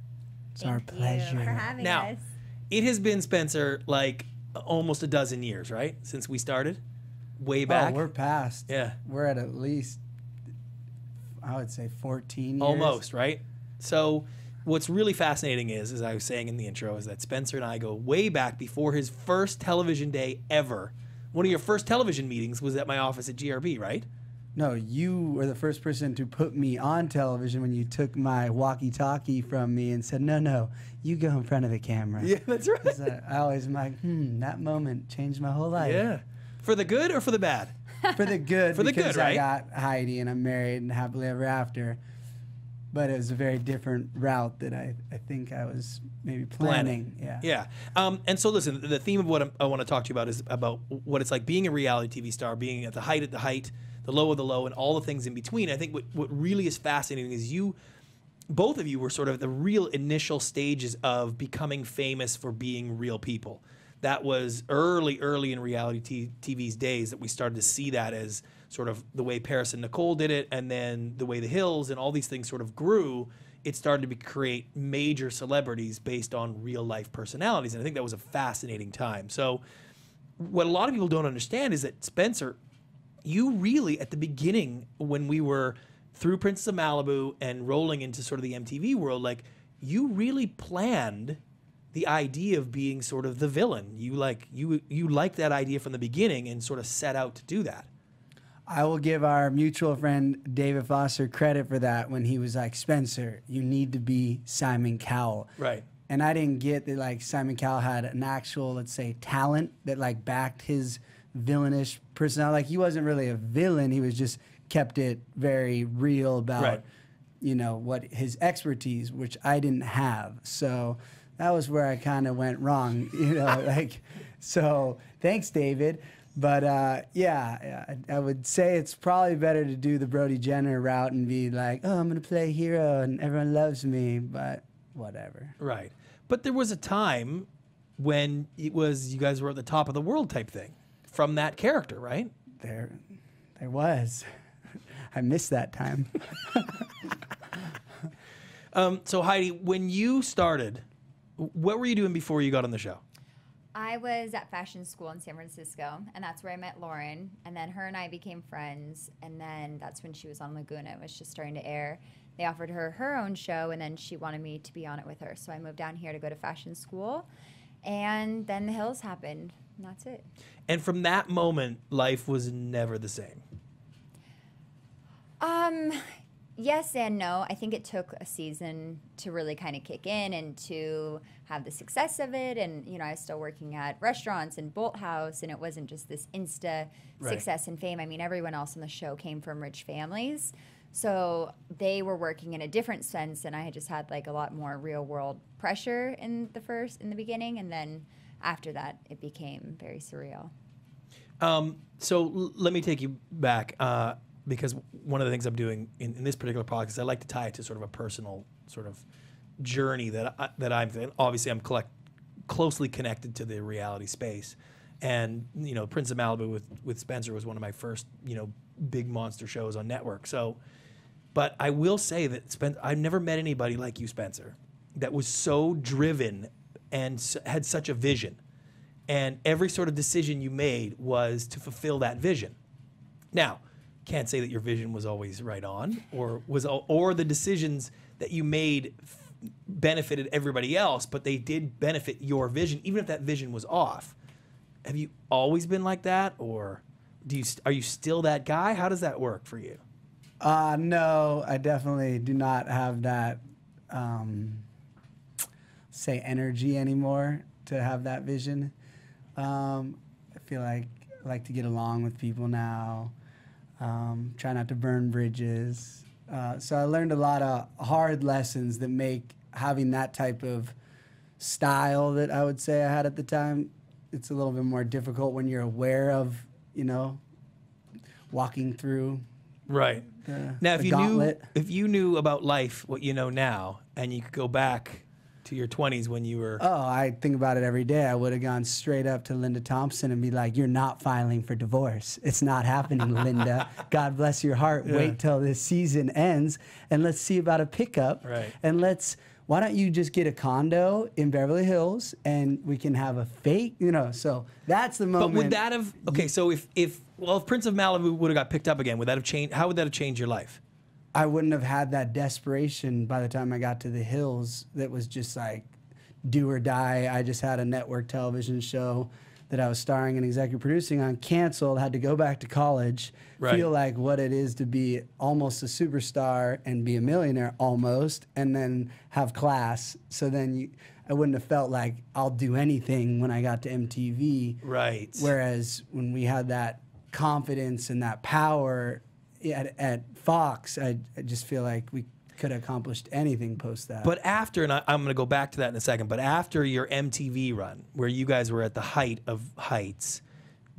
It's our pleasure. For having Now, us. it has been, Spencer, like almost a dozen years, right? Since we started? Way back? Oh, we're past. Yeah. We're at least, I would say 14 years. Almost, right? So what's really fascinating is, as I was saying in the intro, is that Spencer and I go way back before his first television day ever. One of your first television meetings was at my office at GRB, right? No, you were the first person to put me on television when you took my walkie-talkie from me and said, no, you go in front of the camera. Yeah, that's right. 'Cause I always am like, that moment changed my whole life. Yeah. For the good or for the bad? For the good. For the good, because right? I got Heidi and I'm married and happily ever after. But it was a very different route that I think I was maybe planning. Yeah. Yeah. And so listen, the theme of what I want to talk to you about is about what it's like being a reality TV star, being at the height, the low of the low, and all the things in between. I think what really is fascinating is both of you were sort of the real initial stages of becoming famous for being real people. That was early in reality TV's days that we started to see that as sort of the way Paris and Nicole did it, and then the way The Hills and all these things sort of grew. It started to create major celebrities based on real life personalities, and I think that was a fascinating time. So what a lot of people don't understand is that, Spencer, you really, at the beginning, when we were through Princess of Malibu and rolling into sort of the MTV world, like, you really planned the idea of being sort of the villain. You liked that idea from the beginning and sort of set out to do that. I will give our mutual friend David Foster credit for that when he was like, Spencer, you need to be Simon Cowell. Right. And I didn't get that like Simon Cowell had an actual, let's say, talent that like backed his villainish personality. Like he wasn't really a villain. He was just kept it very real about, right. What his expertise, which I didn't have. So that was where I kind of went wrong, so thanks, David. But I would say it's probably better to do the Brody Jenner route and be like, oh, I'm going to play hero and everyone loves me, but whatever. Right. But there was a time when it was you guys were at the top of the world type thing from that character, right? There was. I missed that time. So Heidi, when you started, what were you doing before you got on the show? I was at fashion school in San Francisco, and that's where I met Lauren. And then her and I became friends, and then that's when she was on Laguna. It was just starting to air. They offered her her own show, and then she wanted me to be on it with her. So I moved down here to go to fashion school, and then The Hills happened. And that's it. And from that moment, life was never the same. Yes and no. I think it took a season to really kind of kick in and to have the success of it. And, you know, I was still working at restaurants and Bolt House, and it wasn't just this insta success and fame. I mean, everyone else on the show came from rich families. So they were working in a different sense, and I had just had like a lot more real world pressure in the beginning. And then after that, it became very surreal. So let me take you back. Because one of the things I'm doing in this particular podcast is I like to tie it to sort of a personal sort of journey that I'm obviously I'm closely connected to the reality space, and you know Prince of Malibu with Spencer was one of my first big monster shows on network. So, but I will say that I've never met anybody like you, Spencer, that was so driven and had such a vision, and every sort of decision you made was to fulfill that vision. Now, can't say that your vision was always right on, or the decisions that you made benefited everybody else, but they did benefit your vision, even if that vision was off. Have you always been like that, or are you still that guy? How does that work for you? No, I definitely do not have that, say, energy anymore to have that vision. I feel like I like to get along with people now. Try not to burn bridges. So I learned a lot of hard lessons that make having that type of style that I would say I had at the time, it's a little bit more difficult when you're aware of, walking through right. Now, if you knew about life what you know now, and you could go back to your 20s when you were... Oh, I think about it every day. I would have gone straight up to Linda Thompson and be like, you're not filing for divorce. It's not happening, Linda. God bless your heart. Yeah. Wait till this season ends, and let's see about a pickup. Right. And why don't you just get a condo in Beverly Hills, and we can have a fake, so that's the moment. But would that have... Okay, so if Prince of Malibu would have got picked up again, would that have changed? How would that have changed your life? I wouldn't have had that desperation by the time I got to the hills that was just like do or die. I just had a network television show that I was starring and executive producing on, canceled, had to go back to college, feel like what it is to be almost a superstar and be a millionaire almost, and then have class. So then I wouldn't have felt like I'll do anything when I got to MTV. Right. Whereas when we had that confidence and that power at Fox, I just feel like we could have accomplished anything post that. But after, and I'm going to go back to that in a second, but after your MTV run, where you guys were at the height of heights,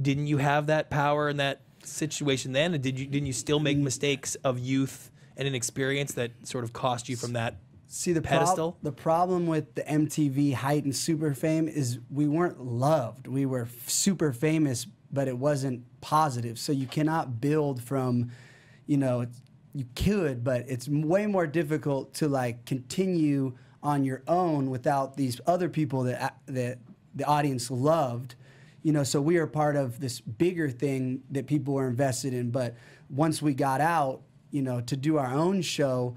didn't you have that power in that situation then? And didn't you still make mistakes of youth and inexperience that sort of cost you from that pedestal? The problem with the MTV height and super fame is we weren't loved. We were super famous, but it wasn't positive. So you cannot build from... you could, but it's way more difficult to like continue on your own without these other people that the audience loved. So we were part of this bigger thing that people were invested in. But once we got out, to do our own show,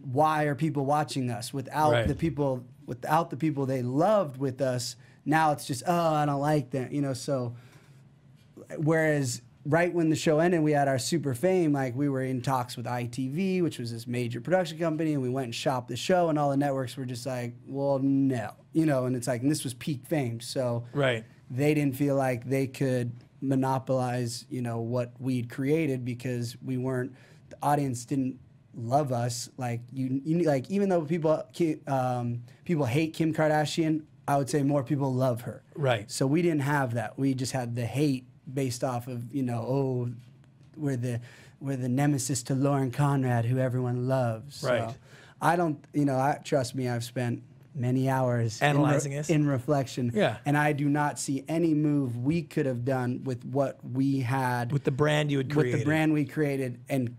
why are people watching us without the people they loved with us? Now it's just, oh, I don't like that. So whereas right when the show ended, we had our super fame, like we were in talks with ITV, which was this major production company, and we went and shopped the show, and all the networks were just like, well, no, and it's like, and this was peak fame, so they didn't feel like they could monopolize, what we'd created because we weren't, the audience didn't love us, like like even though people hate Kim Kardashian, I would say more people love her. Right. So we didn't have that. We just had the hate based off of, we're the nemesis to Lauren Conrad, who everyone loves. Right. So I don't, trust me, I've spent many hours analyzing this in reflection. Yeah. And I do not see any move we could have done with what we had. With the brand you had created. With the brand we created and,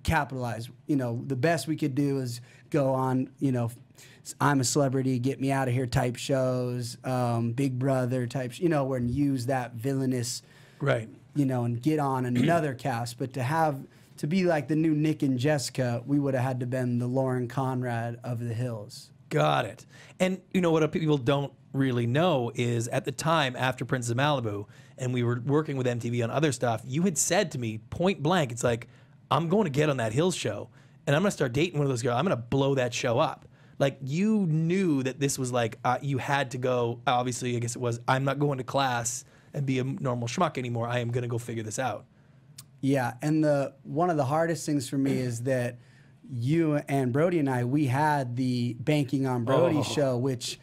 capitalize. The best we could do is go on, I'm a Celebrity, Get Me Out of Here type shows, Big Brother type, where and use that villainous, and get on another cast. But to be like the new Nick and Jessica, we would have had to been the Lauren Conrad of the Hills. Got it. And you know what people don't really know is at the time after Princess of Malibu and we were working with MTV on other stuff, you had said to me point blank, it's like, I'm going to get on that Hills show and I'm going to start dating one of those girls. I'm going to blow that show up. Like you knew that this was like, you had to go, obviously, I guess it was, I'm not going to class and be a normal schmuck anymore. I am going to go figure this out. Yeah, and one of the hardest things for me is that you and Brody and I, we had the Banking on Brody show, which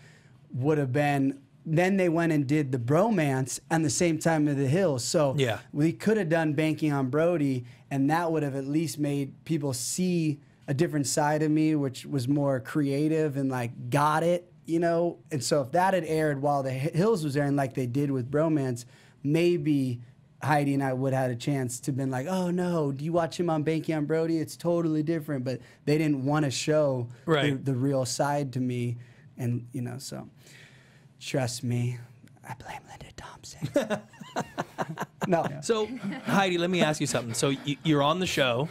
would have been, then they went and did the Bromance and the same time of the Hills. So yeah, we could have done Banking on Brody, and that would have at least made people see a different side of me, which was more creative and like got it, you know? And so if that had aired while the Hills was airing like they did with Bromance, maybe Heidi and I would have had a chance to been like, oh no, do you watch him on Banking on Brody? It's totally different. But they didn't want to show the real side to me. And, you know, so trust me, I blame Linda Thompson. No. So Heidi, let me ask you something. So you're on the show.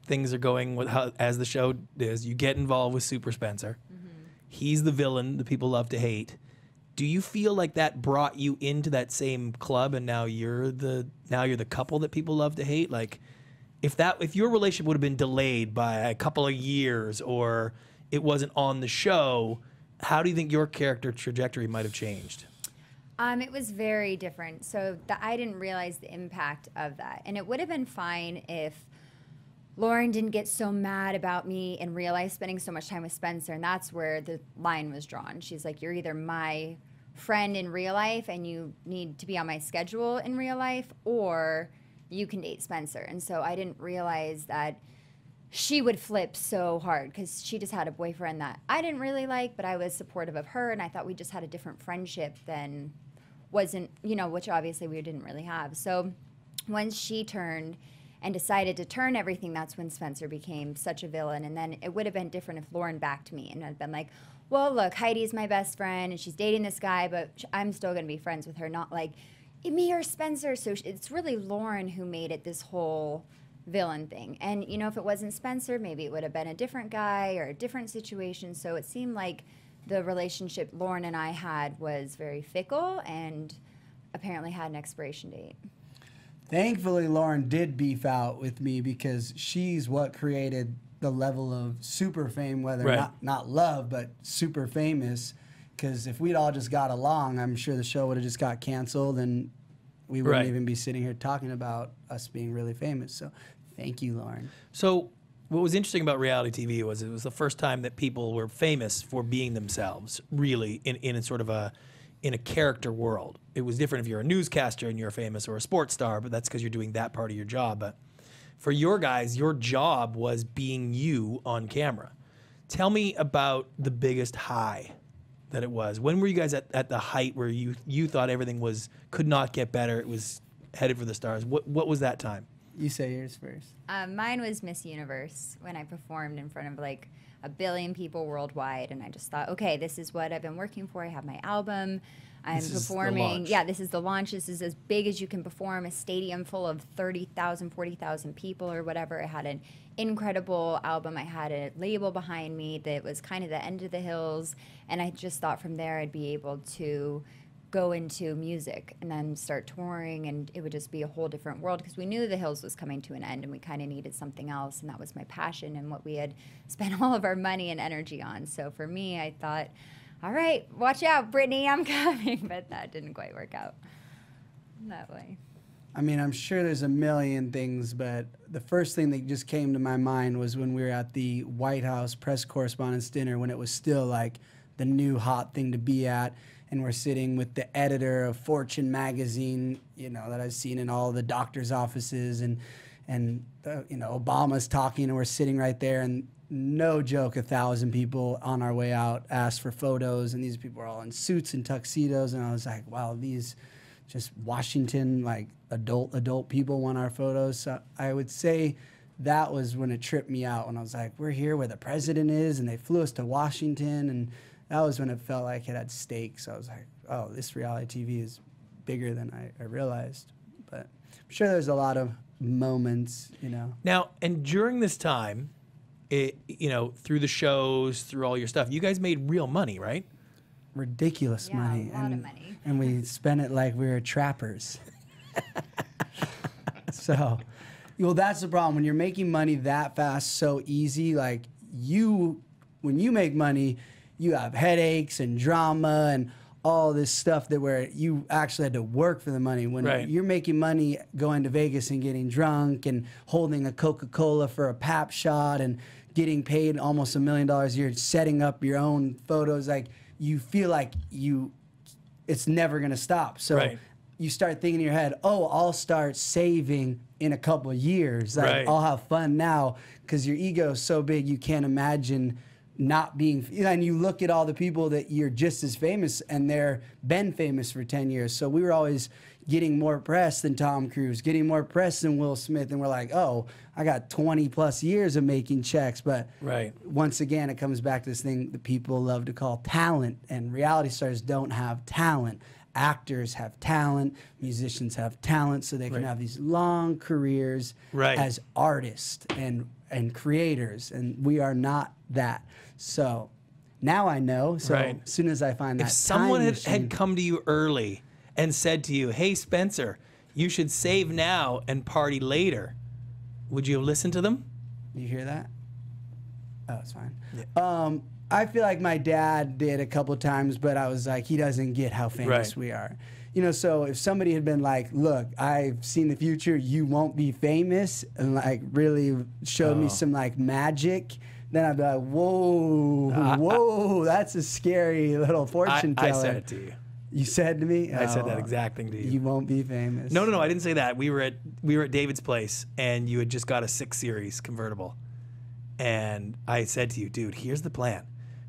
Things are going with as the show is. You get involved with Super Spencer. He's the villain that people love to hate. Do you feel like that brought you into that same club, and now you're the couple that people love to hate? Like, if your relationship would have been delayed by a couple of years, or it wasn't on the show, how do you think your character trajectory might have changed? It was very different. So I didn't realize the impact of that, and it would have been fine if Lauren didn't get so mad about me in real life spending so much time with Spencer, and that's where the line was drawn. She's like, you're either my friend in real life and you need to be on my schedule in real life, or you can date Spencer. And so I didn't realize that she would flip so hard because she just had a boyfriend that I didn't really like, but I was supportive of her, and I thought we just had a different friendship than wasn't, you know, which obviously we didn't really have. So once she turned and decided to turn everything, that's when Spencer became such a villain. And then it would have been different if Lauren backed me and had been like, well, look, Heidi's my best friend and she's dating this guy, but I'm still going to be friends with her, not like me or Spencer. So it's really Lauren who made it this whole villain thing. And, you know, if it wasn't Spencer, maybe it would have been a different guy or a different situation. So it seemed like the relationship Lauren and I had was very fickle and apparently had an expiration date. Thankfully, Lauren did beef out with me because she's what created the level of super fame, whether not love, but super famous. Because if we'd all just got along, I'm sure the show would have just got canceled and we wouldn't even be sitting here talking about us being really famous. So thank you, Lauren. So what was interesting about reality TV was it was the first time that people were famous for being themselves, really, in a sort of in a character world. It was different if you're a newscaster and you're famous, or a sports star, but that's because you're doing that part of your job. But for your guys, your job was being you on camera. Tell me about the biggest high that it was. When were you guys at the height where you thought everything could not get better, it was headed for the stars? What was that time? You say yours first. Mine was Miss Universe, when I performed in front of like 1 billion people worldwide, and I just thought, okay, this is what I've been working for. I have my album. I'm performing. Yeah, this is the launch. This is as big as you can perform, a stadium full of 30,000, 40,000 people or whatever. I had an incredible album. I had a label behind me that was kind of the end of the Hills, and I just thought from there I'd be able to go into music and then start touring, and it would just be a whole different world because we knew the Hills was coming to an end and we kind of needed something else, and that was my passion and what we had spent all of our money and energy on. So for me, I thought, all right, watch out, Brittany, I'm coming. But that didn't quite work out that way. I mean, I'm sure there's a million things, but the first thing that just came to my mind was when we were at the White House press correspondence dinner, when it was still like the new hot thing to be at, and we're sitting with the editor of Fortune magazine, you know, that I've seen in all the doctors' offices, and you know, Obama's talking, and we're sitting right there, and no joke, 1,000 people on our way out asked for photos, and these people are all in suits and tuxedos, and I was like, wow, these just Washington, like, adult people want our photos. So I would say that was when it tripped me out, when I was like, we're here where the president is, and they flew us to Washington, and that was when it felt like it had stakes. I was like, oh, this reality TV is bigger than I realized. But I'm sure there's a lot of moments, you know. Now, and during this time, through the shows, through all your stuff, you guys made real money, right? Ridiculous Yeah, money. a lot of money. And we spent it like we were trappers. So, well, that's the problem. When you're making money that fast, so easy, like when you make money, you have headaches and drama and all this stuff that where you actually had to work for the money. When Right. you're making money going to Vegas and getting drunk and holding a Coca-Cola for a pap shot and getting paid almost $1 million a year, setting up your own photos, like you feel like it's never gonna stop. So Right. you start thinking in your head, oh, I'll start saving in a couple of years. Like, Right. I'll have fun now, because your ego is so big you can't imagine not being. And you look at all the people that you're just as famous, and they're been famous for 10 years. So we were always getting more press than Tom Cruise, getting more press than Will Smith, and we're like, oh, I got 20 plus years of making checks. But Right. once again, it comes back to this thing that people love to call talent, and reality stars don't have talent. Actors have talent, musicians have talent, so they can Right. have these long careers Right. as artists and creators, and we are not that. So now I know. So Right. as soon as I find that If someone time had machine- come to you early and said to you, hey, Spencer, you should save now and party later, would you have listened to them? You hear that? Oh, it's fine. I feel like my dad did a couple times, but I was like, he doesn't get how famous Right. we are. So if somebody had been like, look, I've seen the future, you won't be famous, and like really showed me some like magic, then I'd be like, whoa, that's a scary little fortune I teller. said it to you. You said to me? I said Oh, that exact thing to you. You won't be famous. No, I didn't say that. We were at David's place, and you had just got a 6 Series convertible. And I said to you, dude, here's the plan.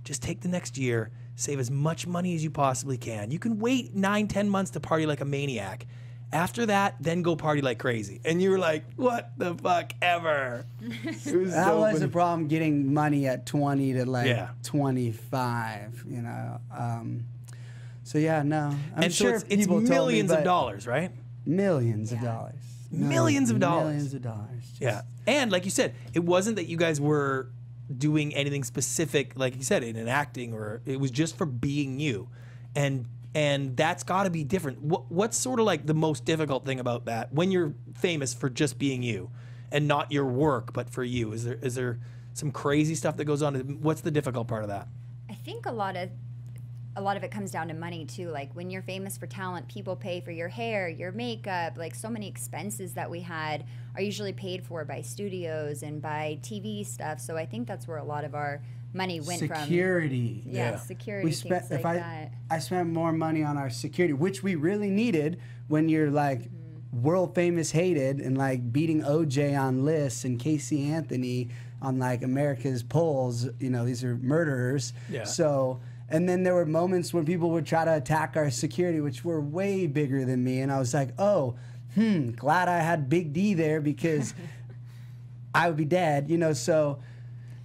Just take the next year, save as much money as you possibly can. You can wait 9-10 months to party like a maniac. After that, then go party like crazy. And you were like, what the fuck ever? It was That so was funny. a problem, getting money at 20 to like Yeah. 25, So yeah, no. I'm And sure so it's people told me, millions of but dollars, right? Millions of dollars. Millions of dollars. Millions of dollars. Just- Yeah. And like you said, it wasn't that you guys were doing anything specific, like you said, in an acting, or it was just for being you. And that's got to be different. What's sort of like the most difficult thing about that when you're famous for just being you and not your work, but for you? Is there some crazy stuff that goes on? What's the difficult part of that? I think a lot of it comes down to money too. Like when you're famous for talent, people pay for your hair, your makeup, like so many expenses that we had are usually paid for by studios and by TV stuff. So I think that's where a lot of our money went from. Security. Yeah, security, We spent, things like that. I spent more money on our security, which we really needed when you're like world famous hated and like beating OJ on lists and Casey Anthony on like America's polls. These are murderers. Yeah. So, and then there were moments when people would try to attack our security, which were way bigger than me. And I was like, glad I had Big D there, because I would be dead, so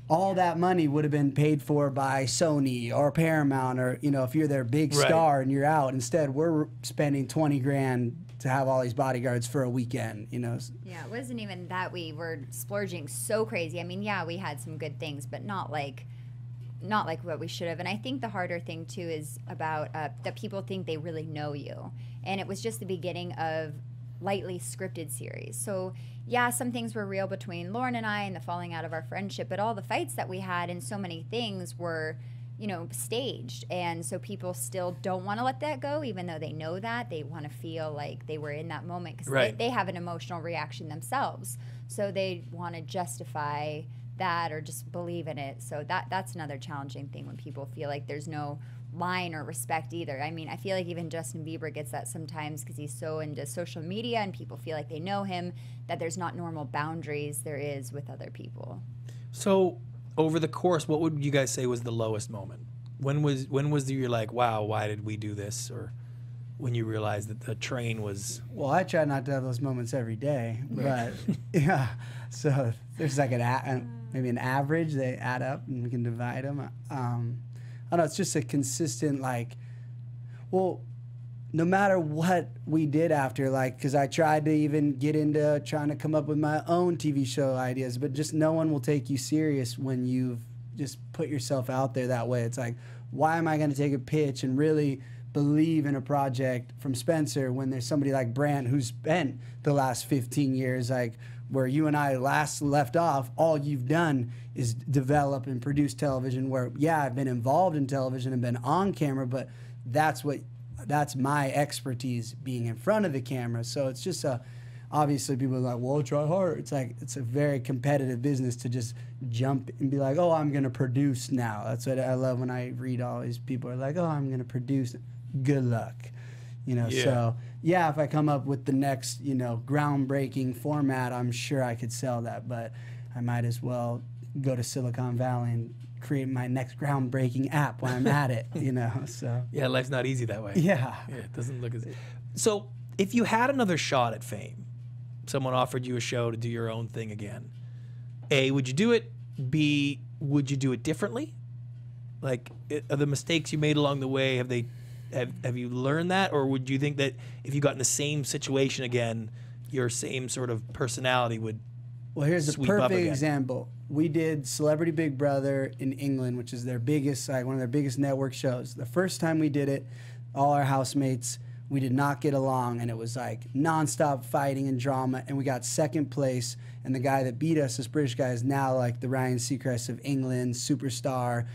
all that money would have been paid for by Sony or Paramount, or, if you're their big Right. star and you're out. Instead, we're spending 20 grand to have all these bodyguards for a weekend, Yeah, it wasn't even that we were splurging so crazy. I mean, yeah, we had some good things, but not like what we should have. And I think the harder thing too is about that people think they really know you, and it was just the beginning of lightly scripted series. So yeah, some things were real between Lauren and I and the falling out of our friendship, but all the fights that we had and so many things were staged. And so people still don't want to let that go, even though they know that. They want to feel like they were in that moment, because Right. they have an emotional reaction themselves. So they want to justify that or just believe in it. So that's another challenging thing, when people feel like there's no line or respect either. I mean, I feel like even Justin Bieber gets that sometimes, because he's so into social media and people feel like they know him, that there's not normal boundaries there is with other people. So over the course, what would you guys say was the lowest moment? When was you're like, wow, why did we do this? Or when you realized that the train was... Well, I try not to have those moments every day, but yeah. So there's like maybe an average. They add up and we can divide them. I don't know. It's just a consistent no matter what we did after, like, because I tried to even get into trying to come up with my own TV show ideas, but just no one will take you serious when you've just put yourself out there that way. It's like, why am I going to take a pitch and really believe in a project from Spencer when there's somebody like Brant who's spent the last 15 years, like where you and I last left off, all you've done is develop and produce television where, yeah, I've been involved in television and been on camera, but that's my expertise, being in front of the camera. So it's just obviously people are like, well, try harder. It's like, it's a very competitive business to just jump and be like, oh, I'm going to produce now. That's what I love when I read all these people are like, oh, I'm going to produce. Good luck. You know, so yeah, if I come up with the next, you know, groundbreaking format, I'm sure I could sell that, but I might as well go to Silicon Valley and create my next groundbreaking app while I'm at it, you know, so. Yeah, life's not easy that way. Yeah. Yeah, it doesn't look as... So if you had another shot at fame, someone offered you a show to do your own thing again, A, would you do it? B, would you do it differently? Like, are the mistakes you made along the way, have you learned that? Or would you think that if you got in the same situation again, your same sort of personality would Well, here's a sweep up perfect again? example. We did Celebrity Big Brother in England, which is their biggest, like one of their biggest network shows. The first time we did it, all our housemates, we did not get along, and it was like nonstop fighting and drama, and we got second place, and the guy that beat us, this British guy, is now like the Ryan Seacrest of England, superstar.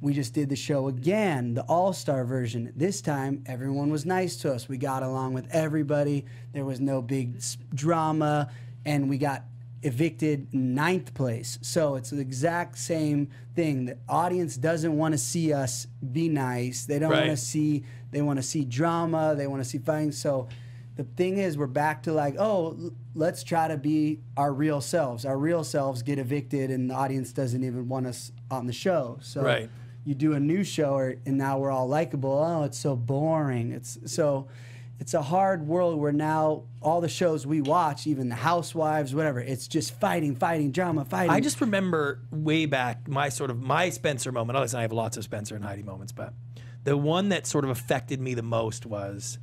We just did the show again, the all-star version. This time, everyone was nice to us. We got along with everybody. There was no big drama, and we got evicted 9th place. So it's the exact same thing. The audience doesn't want to see us be nice. They don't want to see, they want to see drama. They want to see fighting. So the thing is, we're back to like, oh, let's try to be our real selves. Our real selves get evicted, and the audience doesn't even want us on the show. So you do a new show, and now we're all likable. Oh, it's so boring. It's a hard world where now all the shows we watch, even the Housewives, whatever, it's just fighting, drama, fighting. I just remember way back my Spencer moment. Obviously, I have lots of Spencer and Heidi moments, but the one that sort of affected me the most was,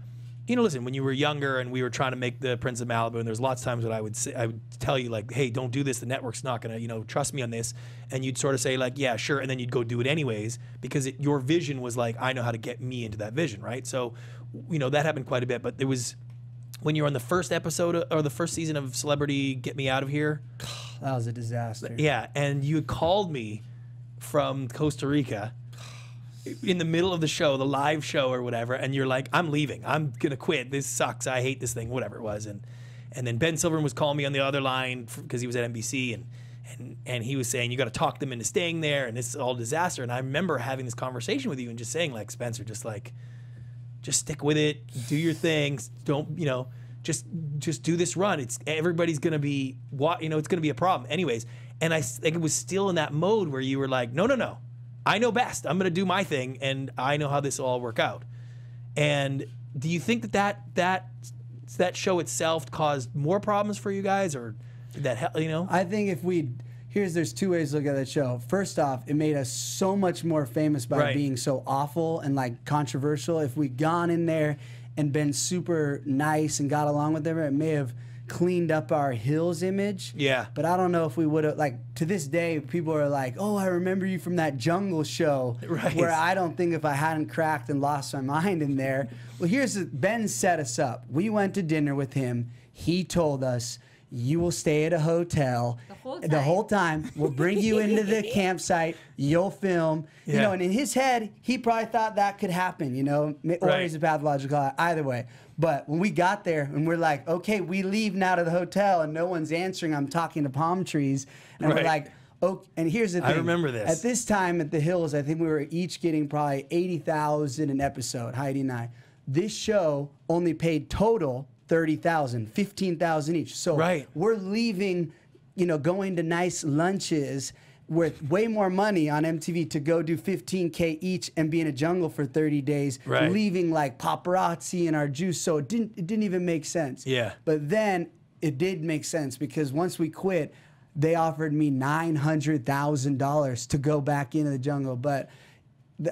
you know, listen, when you were younger and we were trying to make the Prince of Malibu, and there's lots of times that I would tell you like, hey, don't do this. The network's not gonna, you know, trust me on this. And you'd sort of say like, yeah, sure. And then you'd go do it anyways because your vision was like, I know how to get me into that vision, right? So, you know, that happened quite a bit. But there was, when you were on the first episode or the first season of Celebrity Get Me Out of Here. That was a disaster. Yeah. And you had called me from Costa Rica in the middle of the show, the live show or whatever, and you're like, I'm leaving. I'm going to quit. This sucks. I hate this thing, whatever it was. And then Ben Silverman was calling me on the other line because he was at NBC, and he was saying, you got to talk them into staying there, and it's all disaster. And I remember having this conversation with you and just saying, like, Spencer, just stick with it. Do your things. Don't, you know, just do this run. Everybody's going to be, you know, it's going to be a problem. Anyways, and I think it was still in that mode where you were like, no. I know best. I'm going to do my thing, and I know how this will all work out. And do you think that show itself caused more problems for you guys, or did that help, you know? I think there's two ways to look at that show. First off, it made us so much more famous by being so awful and like controversial. If we'd gone in there and been super nice and got along with them, it may have cleaned up our Hills image. Yeah. But I don't know if we would have, like, to this day, people are like, oh, I remember you from that Jungle show. Right. Where I don't think if I hadn't cracked and lost my mind in there. Well, Ben set us up. We went to dinner with him. He told us, you will stay at a hotel the whole time. We'll bring you into the campsite. You'll film. Yeah. You know, and in his head, he probably thought that could happen, you know, or he's a pathological, either way. But when we got there and we're like, okay, we leave now to the hotel and no one's answering. I'm talking to palm trees. And we're like, oh, and here's the thing. I remember this. At this time at the Hills, I think we were each getting probably $80,000 an episode, Heidi and I. This show only paid total $30,000, $15,000 each. So we're leaving, you know, going to nice lunches worth way more money on MTV to go do $15K each and be in a jungle for 30 days, leaving like paparazzi in our juice. So it didn't even make sense. Yeah. But then it did make sense because once we quit, they offered me $900,000 to go back into the jungle. But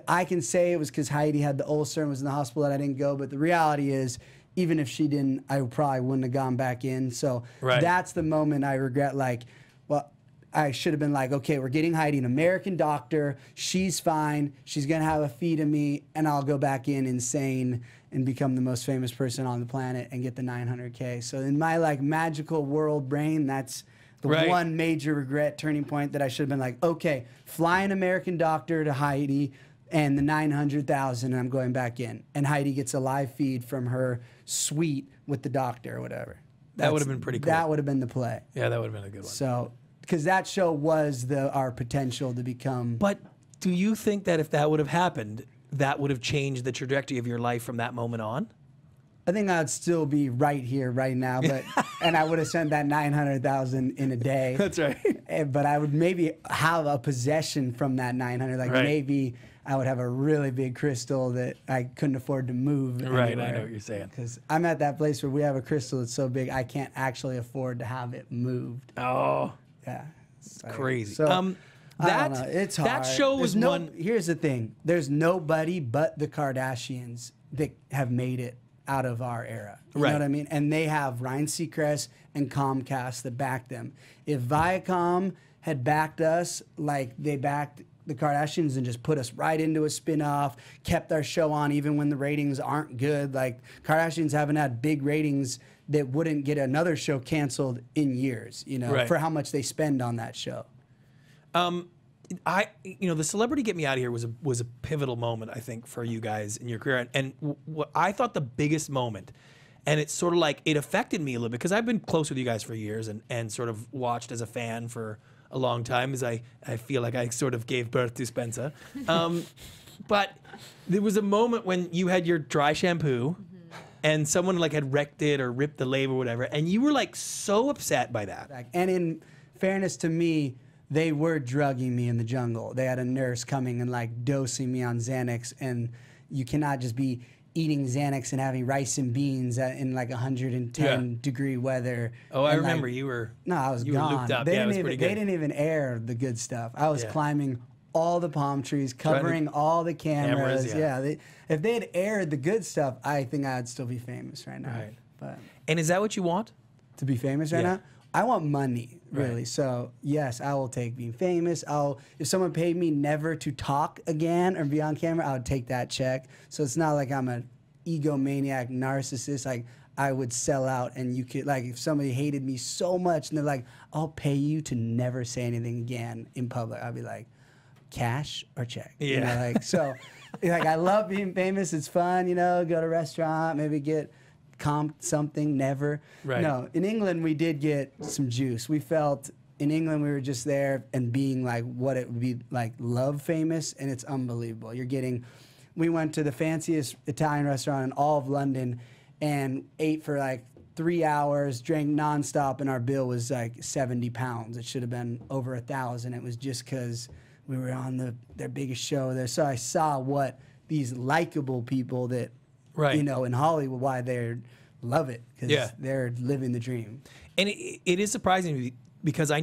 I can say it was because Heidi had the ulcer and was in the hospital that I didn't go, but the reality is, even if she didn't, I probably wouldn't have gone back in. So that's the moment I regret, like, well, I should have been like, okay, we're getting Heidi an American doctor. She's fine. She's going to have a feed of me, and I'll go back in insane and become the most famous person on the planet and get the 900K. So in my, like, magical world brain, that's the one major regret turning point that I should have been like, okay, fly an American doctor to Heidi and the 900,000, and I'm going back in. And Heidi gets a live feed from her suite with the doctor or whatever. That would have been pretty cool. That would have been the play. Yeah, that would have been a good one. So, because that show was our potential to become. But do you think that if that would have happened, that would have changed the trajectory of your life from that moment on? I think I'd still be right here, right now, but and I would have sent that 900,000 in a day. That's right. But I would maybe have a possession from that 900. Like maybe I would have a really big crystal that I couldn't afford to move. Right, anywhere. I know what you're saying. Because I'm at that place where we have a crystal that's so big I can't actually afford to have it moved. Oh, yeah, it's crazy. So, I don't know. It's hard. That show was one. Here's the thing: there's nobody but the Kardashians that have made it out of our era. You know what I mean? And they have Ryan Seacrest and Comcast that back them. If Viacom had backed us like they backed the Kardashians and just put us right into a spin-off, kept our show on even when the ratings aren't good, like Kardashians haven't had big ratings that wouldn't get another show canceled in years, you know, for how much they spend on that show. The Celebrity Get Me Out of Here was a pivotal moment, I think, for you guys in your career. And what I thought the biggest moment, and it's sort of like it affected me a little bit because I've been close with you guys for years and sort of watched as a fan for a long time, as I feel like I sort of gave birth to Spencer. But there was a moment when you had your dry shampoo and someone like had wrecked it or ripped the label or whatever, and you were like so upset by that. And in fairness to me, they were drugging me in the jungle. They had a nurse coming and like dosing me on Xanax, and you cannot just be eating Xanax and having rice and beans in like 110 degree weather. Oh, I remember you were. No, I was you gone. Were looped up. They it was didn't pretty even, good. They didn't even air the good stuff. I was climbing all the palm trees, covering all the cameras. If they had aired the good stuff, I think I'd still be famous right now. Right. But and is that what you want? To be famous right now? I want money, really. Right. So yes, I will take being famous. If someone paid me never to talk again or be on camera, I would take that check. So it's not like I'm an egomaniac narcissist. Like I would sell out, and you could like if somebody hated me so much and they're like, "I'll pay you to never say anything again in public," I'd be like, "Cash or check?" Yeah. You know, like so. Like I love being famous. It's fun, you know. Go to a restaurant, maybe get comped something, never. Right. No, in England we did get some juice. We felt in England we were just there and being like what it would be like love famous, and it's unbelievable. We went to the fanciest Italian restaurant in all of London and ate for like 3 hours, drank nonstop, and our bill was like 70 pounds. It should have been over 1,000. It was just because we were on their biggest show there. So I saw what these likable people that you know, in Hollywood, why they love it, because they're living the dream. And it is surprising to me because I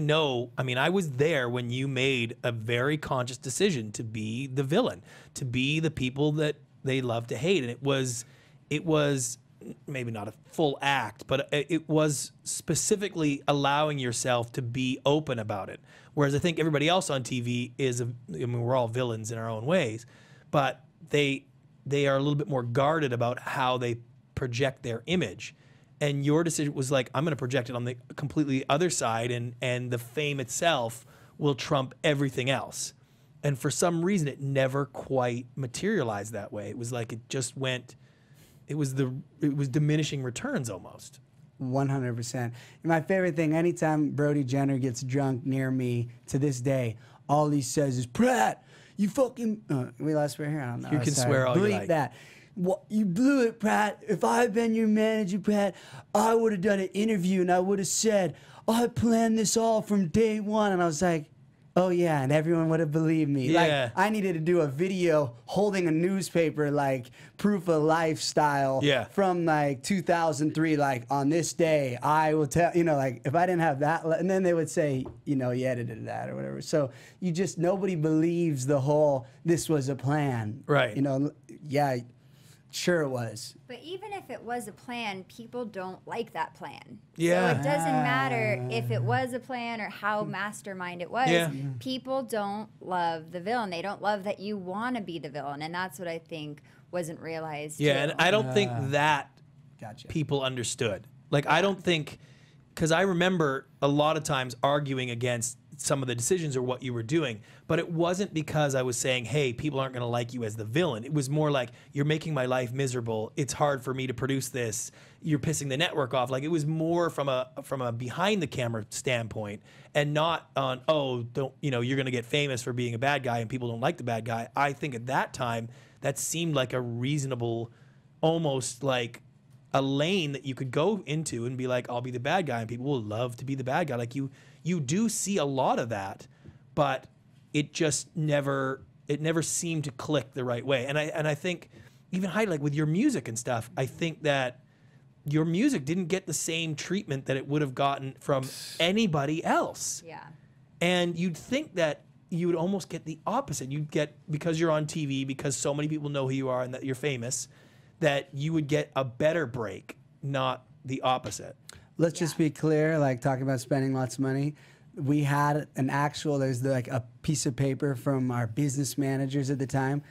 was there when you made a very conscious decision to be the villain, to be the people that they love to hate. And it was maybe not a full act, but it was specifically allowing yourself to be open about it. Whereas I think everybody else on TV we're all villains in our own ways, but they are a little bit more guarded about how they project their image. And your decision was like, I'm going to project it on the completely other side, and the fame itself will trump everything else. And for some reason, it never quite materialized that way. It was like it just went, it was diminishing returns almost. 100%. My favorite thing, anytime Brody Jenner gets drunk near me to this day, all he says is, "Pratt, you fucking..." we last swear here? I don't know. You can swear all you like. Bleep that. Well, you blew it, Pratt. If I had been your manager, Pratt, I would have done an interview and I would have said, "I planned this all from day one." And I was like, oh yeah, and everyone would have believed me. Yeah. Like I needed to do a video holding a newspaper, like proof of lifestyle Yeah. from like 2003, like on this day, I will tell, you know, like if I didn't have that, and then they would say, you know, you edited that or whatever. So you just, nobody believes the whole, this was a plan. Right. You know, yeah, sure it was. But even if it was a plan, people don't like that plan. Yeah. So it doesn't matter if it was a plan or how mastermind it was. Yeah. People don't love the villain. They don't love that you want to be the villain. And that's what I think wasn't realized. Yeah, too. and I don't think that Gotcha. people understood. Like, I don't think, because I remember a lot of times arguing against some of the decisions or what you were doing, but it wasn't because I was saying, hey, people aren't going to like you as the villain. It was more like, you're making my life miserable. It's hard for me to produce this. You're pissing the network off. Like, it was more from a behind the camera standpoint, and not on, oh, don't, you know, you're going to get famous for being a bad guy and people don't like the bad guy. I think at that time that seemed like a reasonable, almost like a lane that you could go into and be like, I'll be the bad guy, and people will love to be the bad guy. Like, you do see a lot of that, but it just never seemed to click the right way. And I think even like with your music and stuff, I think that your music didn't get the same treatment that it would have gotten from anybody else. Yeah. And you'd think that you would almost get the opposite. You'd get, because you're on TV, because so many people know who you are and that you're famous, that you would get a better break, not the opposite. Let's just be clear, like talking about spending lots of money. We had an actual, there's like a piece of paper from our business managers at the time.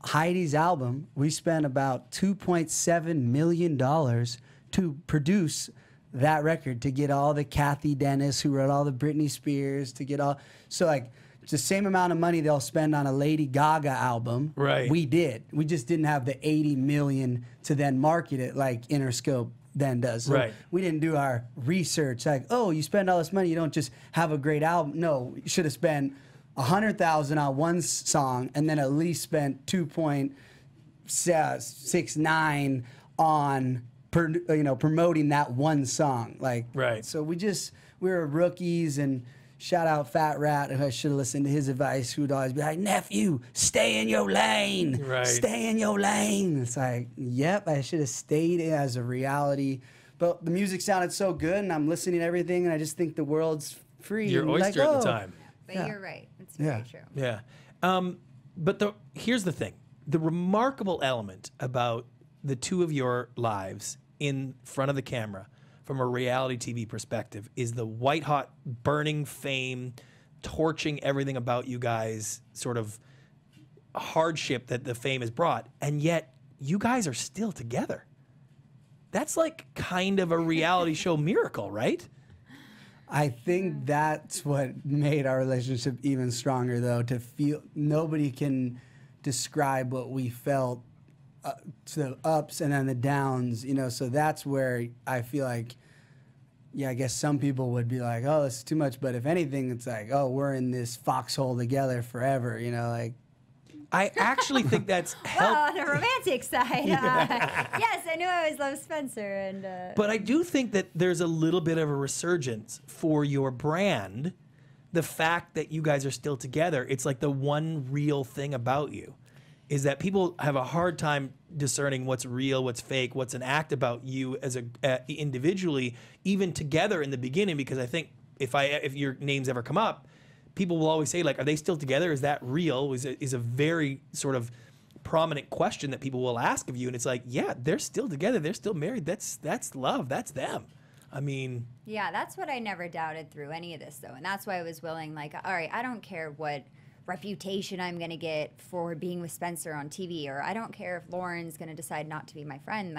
Heidi's album, we spent about $2.7 million to produce that record, to get all the Kathy Dennis, who wrote all the Britney Spears, to get all, so like, it's the same amount of money they'll spend on a Lady Gaga album. Right. We did. We just didn't have the 80 million to then market it like Interscope then does. So right. We didn't do our research. Like, oh, you spend all this money, you don't just have a great album. No, you should have spent $100,000 on one song and then at least spent 2.69 on promoting that one song. Like, right. So we were rookies, and shout out Fat Rat, who I should have listened to his advice, who would always be like, nephew, stay in your lane. Right. Stay in your lane. It's like, yep, I should have stayed as a reality. But the music sounded so good, and I'm listening to everything, and I just think the world's free. Your and oyster like, at the time. But Yeah. you're right. It's very true. Yeah. But here's the thing. The remarkable element about the two of your lives in front of the camera from a reality TV perspective is the white hot burning fame, torching everything about you guys, sort of hardship that the fame has brought. And yet you guys are still together. That's like kind of a reality show miracle, right? I think that's what made our relationship even stronger, though, to feel nobody can describe what we felt, the ups and then the downs, so that's where I feel like, yeah, I guess some people would be like, oh, this is too much. But if anything, it's like, oh, we're in this foxhole together forever, like. I actually think that's Well, helped. on the romantic side, yes, I knew I always loved Spencer. And But I do think that there's a little bit of a resurgence for your brand. The fact that you guys are still together, it's like the one real thing about you is that people have a hard time discerning what's real, what's fake, what's an act about you as individually, even together in the beginning. Because I think if your names ever come up, people will always say, like, are they still together? Is that real? Is a very sort of prominent question that people will ask of you. And it's like, yeah, they're still together. They're still married. That's love. That's them. I mean. Yeah, that's what I never doubted through any of this, though. And that's why I was willing, like, all right, I don't care what reputation I'm going to get for being with Spencer on TV, or I don't care if Lauren's going to decide not to be my friend.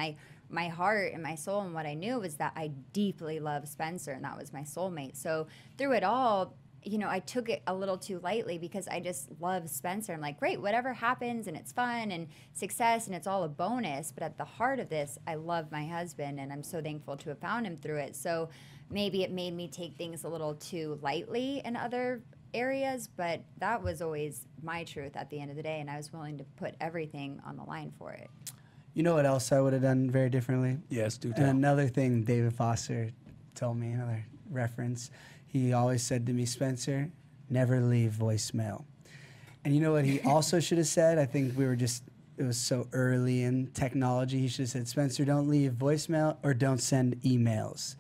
My heart and my soul and what I knew was that I deeply loved Spencer, and that was my soulmate. So through it all, I took it a little too lightly because I just love Spencer. I'm like, great, whatever happens, and it's fun and success, and it's all a bonus. But at the heart of this, I love my husband, and I'm so thankful to have found him through it. So maybe it made me take things a little too lightly in other areas, but that was always my truth at the end of the day, and I was willing to put everything on the line for it. You know what else I would have done very differently? Yes, do And tell. another thing David Foster told me, another reference, he always said to me, Spencer, never leave voicemail. And you know what he also should have said? I think it was so early in technology. He should have said, Spencer, don't leave voicemail or don't send emails.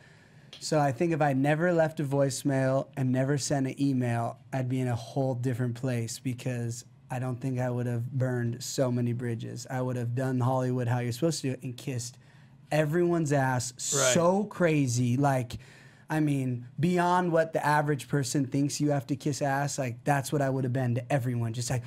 So I think if I never left a voicemail and never sent an email, I'd be in a whole different place, because I don't think I would have burned so many bridges. I would have done Hollywood how you're supposed to do it and kissed everyone's ass so crazy. Like, I mean, beyond what the average person thinks you have to kiss ass, like, that's what I would have been to everyone. Just like,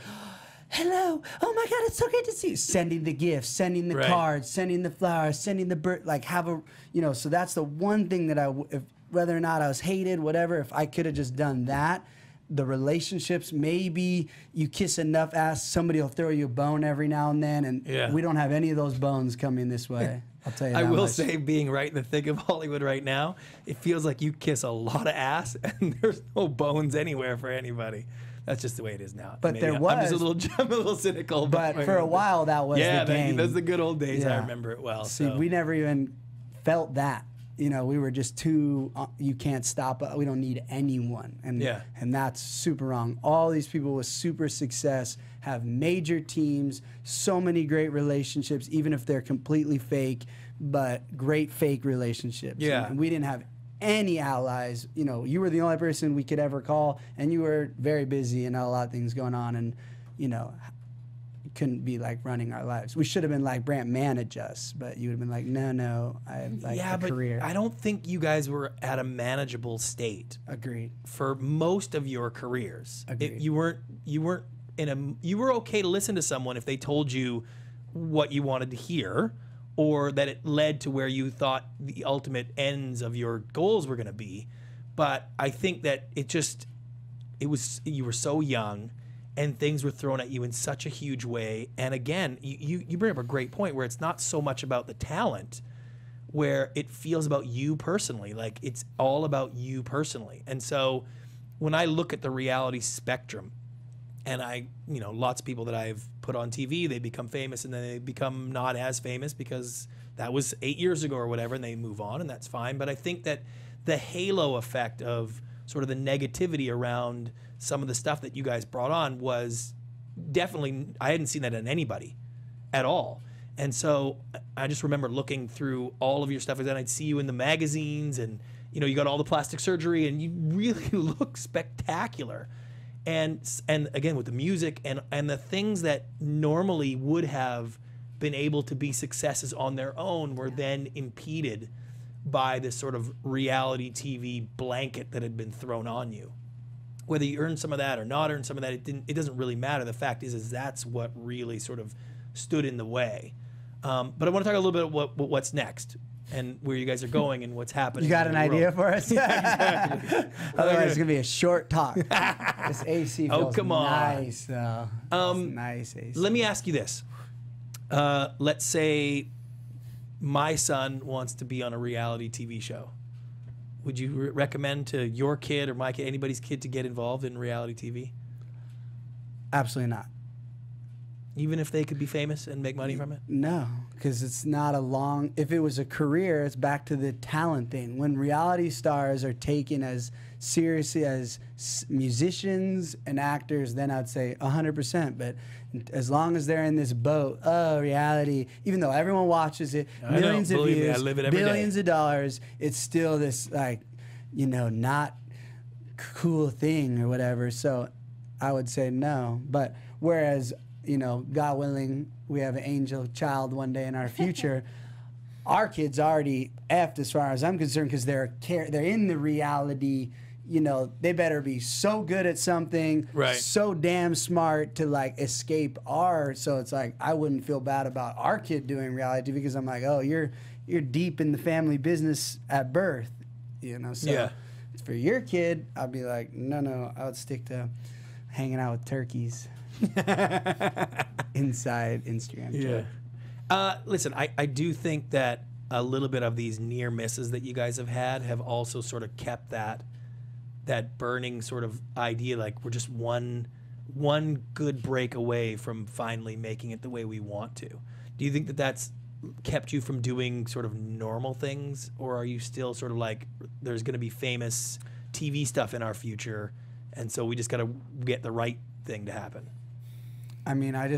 hello, oh my God, it's so great to see you. Sending the gifts, sending the cards, sending the flowers, sending the bird, like, have a, you know, so that's the one thing that if, whether or not I was hated, whatever, if I could have just done that, the relationships, maybe you kiss enough ass, somebody will throw you a bone every now and then, and we don't have any of those bones coming this way. I'll tell you that I will much. say, being right in the thick of Hollywood right now, it feels like you kiss a lot of ass and there's no bones anywhere for anybody. That's just the way it is now. But Maybe there I'm was. just I'm a little cynical. But for a while, that was the game. Those are the good old days. I Yeah. remember it well. See, So. we never even felt that. You know, we were just too, you can't stop, we don't need anyone. And that's super wrong. All these people with super success have major teams, so many great relationships, even if they're completely fake, but great fake relationships. Yeah. And we didn't have any allies. You know, you were the only person we could ever call, and you were very busy and had a lot of things going on, and, you know, couldn't be like running our lives. We should have been like, Brant, manage us, but you would have been like, no, I have like a career. I don't think you guys were at a manageable state. Agreed. For most of your careers. Agreed. You weren't you were okay to listen to someone if they told you what you wanted to hear, or that it led to where you thought the ultimate ends of your goals were going to be. But I think that you were so young, and things were thrown at you in such a huge way. And again, you bring up a great point where it's not so much about the talent, where it feels about you personally. Like, it's all about you personally. And so when I look at the reality spectrum, and lots of people that I've put on TV, they become famous and then they become not as famous because that was 8 years ago or whatever, and they move on, and that's fine. But I think that the halo effect of sort of the negativity around some of the stuff that you guys brought on was definitely, I hadn't seen that in anybody at all. And so I just remember looking through all of your stuff, and then I'd see you in the magazines, and you got all the plastic surgery, and you really look spectacular. And again, with the music and the things that normally would have been able to be successes on their own were then impeded by this sort of reality TV blanket that had been thrown on you. Whether you earned some of that or not earned some of that, it doesn't really matter. The fact is that's what really sort of stood in the way. But I want to talk a little bit about what's next and where you guys are going and what's happening. You got an idea for us? Yeah, exactly. Otherwise, it's going to be a short talk. This AC feels come on. nice, though. Nice AC. Let me ask you this. Let's say my son wants to be on a reality TV show. Would you recommend to your kid or my kid, anybody's kid, to get involved in reality TV? Absolutely not. Even if they could be famous and make money from it? No, because it's not if it was a career, it's back to the talent thing. When reality stars are taken as seriously as musicians and actors, then I'd say 100%. But as long as they're in this boat, reality, even though everyone watches it, millions of views, I live it every billions day. of dollars, it's still this, not cool thing or whatever. So I would say no. But whereas, God willing, we have an angel child one day in our future. Our kid's already effed as far as I'm concerned, because they're in the reality. They better be so good at something, right, so damn smart to escape So it's I wouldn't feel bad about our kid doing reality, because I'm like, oh, you're deep in the family business at birth, So yeah. For your kid, I'd be like, no, I would stick to hanging out with turkeys. Inside Instagram. Yeah. Listen, I do think that a little bit of these near misses that you guys have had have also sort of kept that burning sort of idea, like we're just one good break away from finally making it the way we want to. Do you think that that's kept you from doing sort of normal things, or are you still sort of like, there's going to be famous TV stuff in our future, And so we just got to get the right thing to happen. I mean, I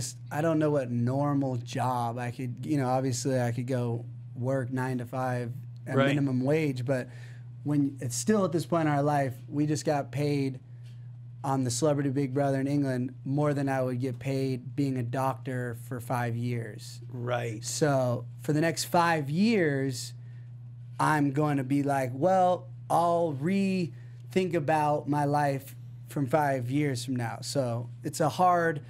don't know what normal job I could, obviously I could go work 9 to 5 at Right. minimum wage, but when it's still at this point in our life, we just got paid on the Celebrity Big Brother in England more than I would get paid being a doctor for 5 years. Right. So for the next 5 years, I'm going to be like, well, I'll rethink about my life from 5 years from now. So it's a hard,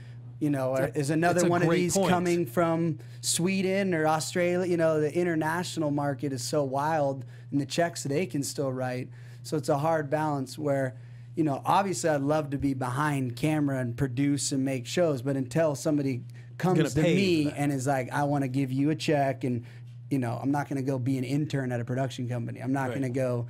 is another it's a one of great these point. coming from Sweden or Australia? The international market is so wild, and the checks they can still write. So it's a hard balance where, obviously I'd love to be behind camera and produce and make shows, but until somebody comes to pay you me for that. and is like, I want to give you a check, and I'm not going to go be an intern at a production company. I'm not Right. going to go,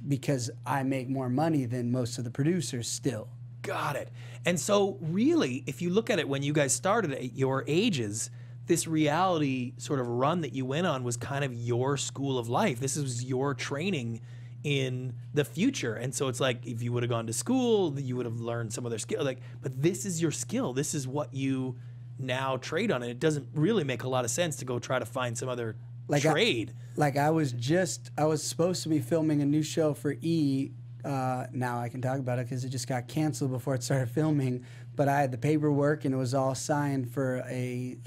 because I make more money than most of the producers still. Got it. And so really, if you look at it when you guys started at your ages, this reality sort of run that you went on was kind of your school of life. This was your training in the future. And so it's like, if you would have gone to school, you would have learned some other skill. But this is your skill. This is what you now trade on. And it doesn't really make a lot of sense to go try to find some other trade. I was supposed to be filming a new show for E! Now I can talk about it because it just got canceled before it started filming. But I had the paperwork and it was all signed for a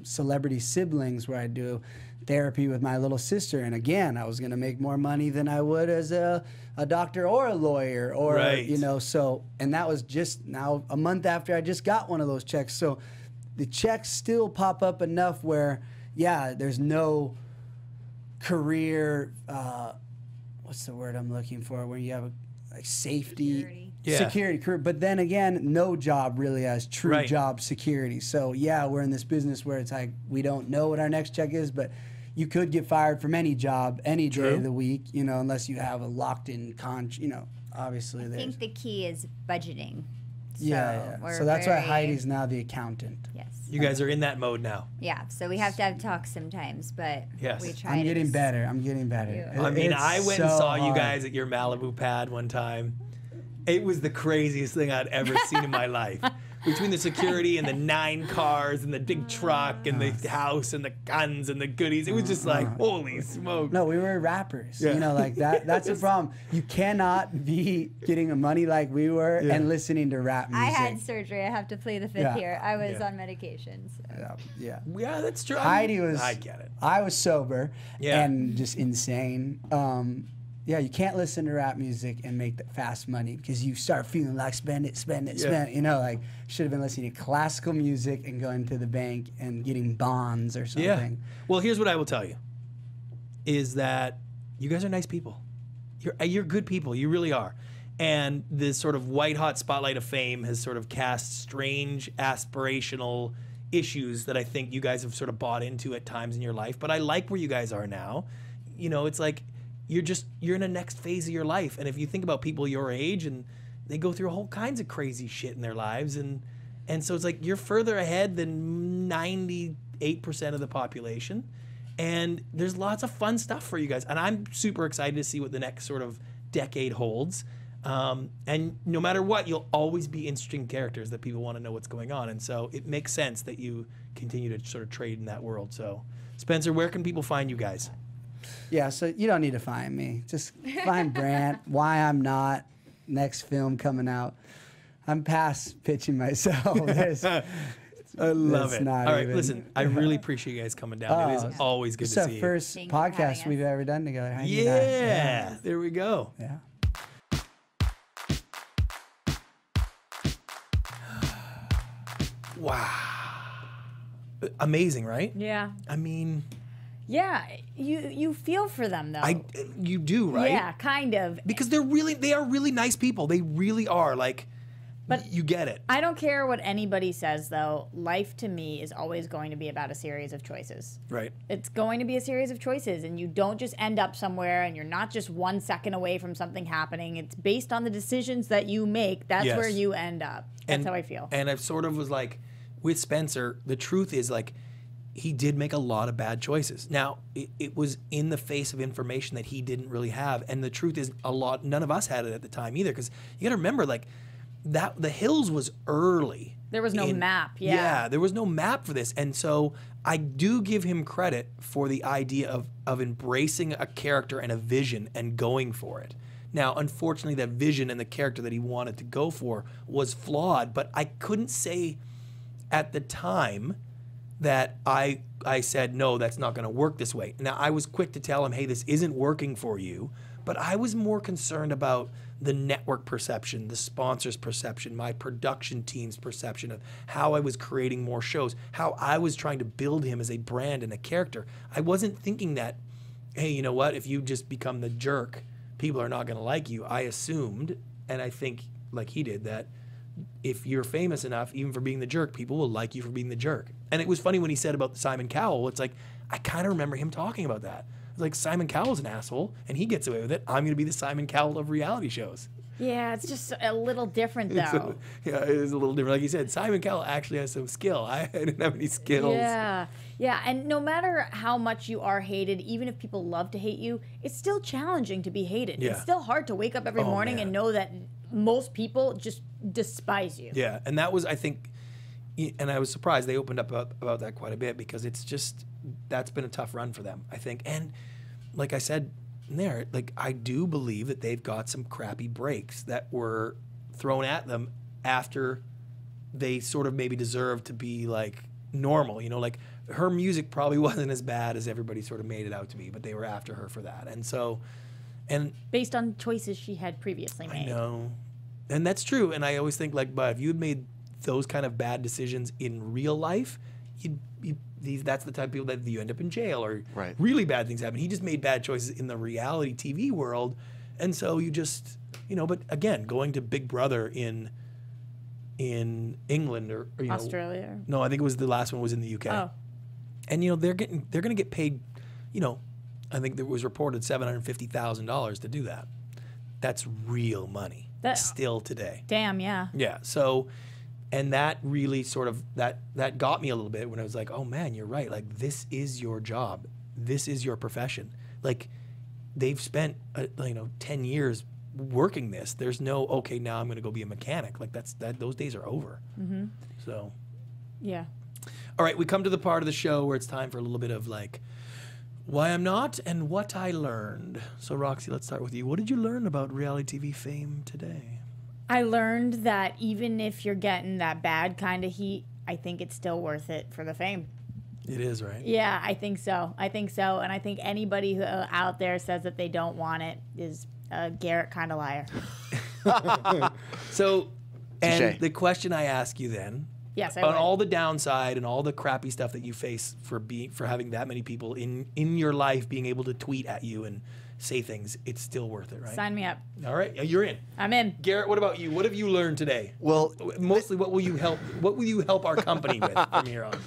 Celebrity Siblings, where I do therapy with my little sister. And again, I was going to make more money than I would as a doctor or a lawyer, or Right. So, and that was just now a month after I just got one of those checks. So the checks still pop up enough where, yeah, there's no career. What's the word I'm looking for? Where you have safety, security career. But then again, no job really has true Right. job security. So yeah, we're in this business where it's like we don't know what our next check is, but you could get fired from any job any day True. of the week, unless you have a locked-in contract. Obviously, I there's think the key is budgeting. yeah. we're So that's why very- Heidi's now the accountant. Yes. You guys are in that mode now. Yeah. So we have to have talks sometimes, but Yes. we try. I'm to getting just- better. I'm getting better. Yeah. I mean, It's I went and so saw you hard. guys at your Malibu pad one time. It was the craziest thing I'd ever seen in my life. Between the security and the 9 cars and the big truck and the house and the guns and the goodies, it was just like, holy smoke. No, we were rappers. Yeah. Like that. That's the problem. You cannot be getting money like we were and listening to rap I music. had surgery. I have to plead the fifth Yeah. here. I was Yeah. on medication. So. Yeah. Yeah, that's true. Heidi was. I get it. I was sober Yeah. and just insane. Yeah, you can't listen to rap music and make the fast money because you start feeling like spend it. Like should have been listening to classical music and going to the bank and getting bonds or something. Yeah. Well, here's what I will tell you, is that you guys are nice people. You're good people. You really are. And this sort of white hot spotlight of fame has sort of cast strange aspirational issues that I think you guys have sort of bought into at times in your life. But I like where you guys are now. It's like you're in a next phase of your life. And if you think about people your age, and they go through all kinds of crazy shit in their lives, and so it's like you're further ahead than 98% of the population. And there's lots of fun stuff for you guys. And I'm super excited to see what the next sort of decade holds. And no matter what, you'll always be interesting characters that people want to know what's going on. And so it makes sense that you continue to sort of trade in that world. So, Spencer, where can people find you guys? Yeah, so you don't need to find me. Just find Brant, Why I'm Not, next film coming out. I'm past pitching myself. I love It's it. not All right, even- listen, I really appreciate you guys coming down. It is always good It's to our see you. first Thank you for having podcast us. we've ever done together. Heidi and I. Yeah, there we go. Yeah. Wow. Amazing, right? Yeah. I mean, Yeah. You feel for them though. you do, right? Yeah, kind of. Because they are really nice people. They really are. Like, But you get it. I don't care what anybody says though. Life to me is always going to be about a series of choices. Right. It's going to be a series of choices, and you don't just end up somewhere, and you're not just 1 second away from something happening. It's based on the decisions that you make. That's Yes. where you end up. That's how I feel. And I sort of was like, with Spencer, the truth is like, he did make a lot of bad choices. Now, it was in the face of information that he didn't really have. And the truth is, none of us had it at the time either. Because you got to remember, like, that The Hills was early. There was no map. Yeah. Yeah, there was no map for this. And so I do give him credit for the idea of embracing a character and a vision and going for it. Now, unfortunately, that vision and the character that he wanted to go for was flawed. But I couldn't say at the time that I said, no, that's not going to work this way. Now, I was quick to tell him, hey, this isn't working for you. But I was more concerned about the network perception, the sponsors' perception, my production team's perception of how I was creating more shows, how I was trying to build him as a brand and a character. I wasn't thinking that, hey, you know what, if you just become the jerk, people are not going to like you. I assumed, and I think like he did, that if you're famous enough, even for being the jerk, people will like you for being the jerk. And it was funny when he said about Simon Cowell, it's like, I kind of remember him talking about that. It's like, Simon Cowell's an asshole, and he gets away with it. I'm going to be the Simon Cowell of reality shows. Yeah, it's just a little different, though. Yeah, it is a little different. Like you said, Simon Cowell actually has some skill. I didn't have any skills. Yeah, and no matter how much you are hated, even if people love to hate you, it's still challenging to be hated. Yeah. It's still hard to wake up every morning and know that most people just despise you. Yeah, and that was, I think, and I was surprised they opened up about that quite a bit, because it's just, that's been a tough run for them, I think. And like I said there, like, I do believe that they've got some crappy breaks that were thrown at them after they sort of maybe deserved to be like normal. You know, like, her music probably wasn't as bad as everybody sort of made it out to be, but they were after her for that. And so, and based on choices she had previously made. I know. And that's true. And I always think, like, but if you had made those kind of bad decisions in real life, that's the type of people that you end up in jail, or really bad things happen. He just made bad choices in the reality TV world. And so you just, you know, but again, going to Big Brother in England or you know, Australia. No, I think it was the last one was in the UK. Oh. And you know, they're going to get paid, you know, I think there was reported $750,000 to do that. That's real money. Still today. Damn, yeah. Yeah. So, and that really sort of that got me a little bit when I was like, oh man, you're right. Like, this is your job. This is your profession. Like, they've spent 10 years working this. There's no, okay, now I'm going to go be a mechanic. Like, those days are over. Mm-hmm. So, yeah. All right, we come to the part of the show where it's time for a little bit of like why I'm not and what I learned. So Roxy, let's start with you. What did you learn about reality TV fame today? I learned that even if you're getting that bad kind of heat, I think it's still worth it for the fame. It is, right? Yeah, I think so. And I think anybody who out there says that they don't want it is a Garrett kind of liar. So, and the question I ask you then, yes, on all the downside and all the crappy stuff that you face for having that many people in your life being able to tweet at you and say things, it's still worth it, right? Sign me up. All right, you're in. I'm in. Garrett, what about you? What have you learned today? Well, mostly, what will you help our company with from here on?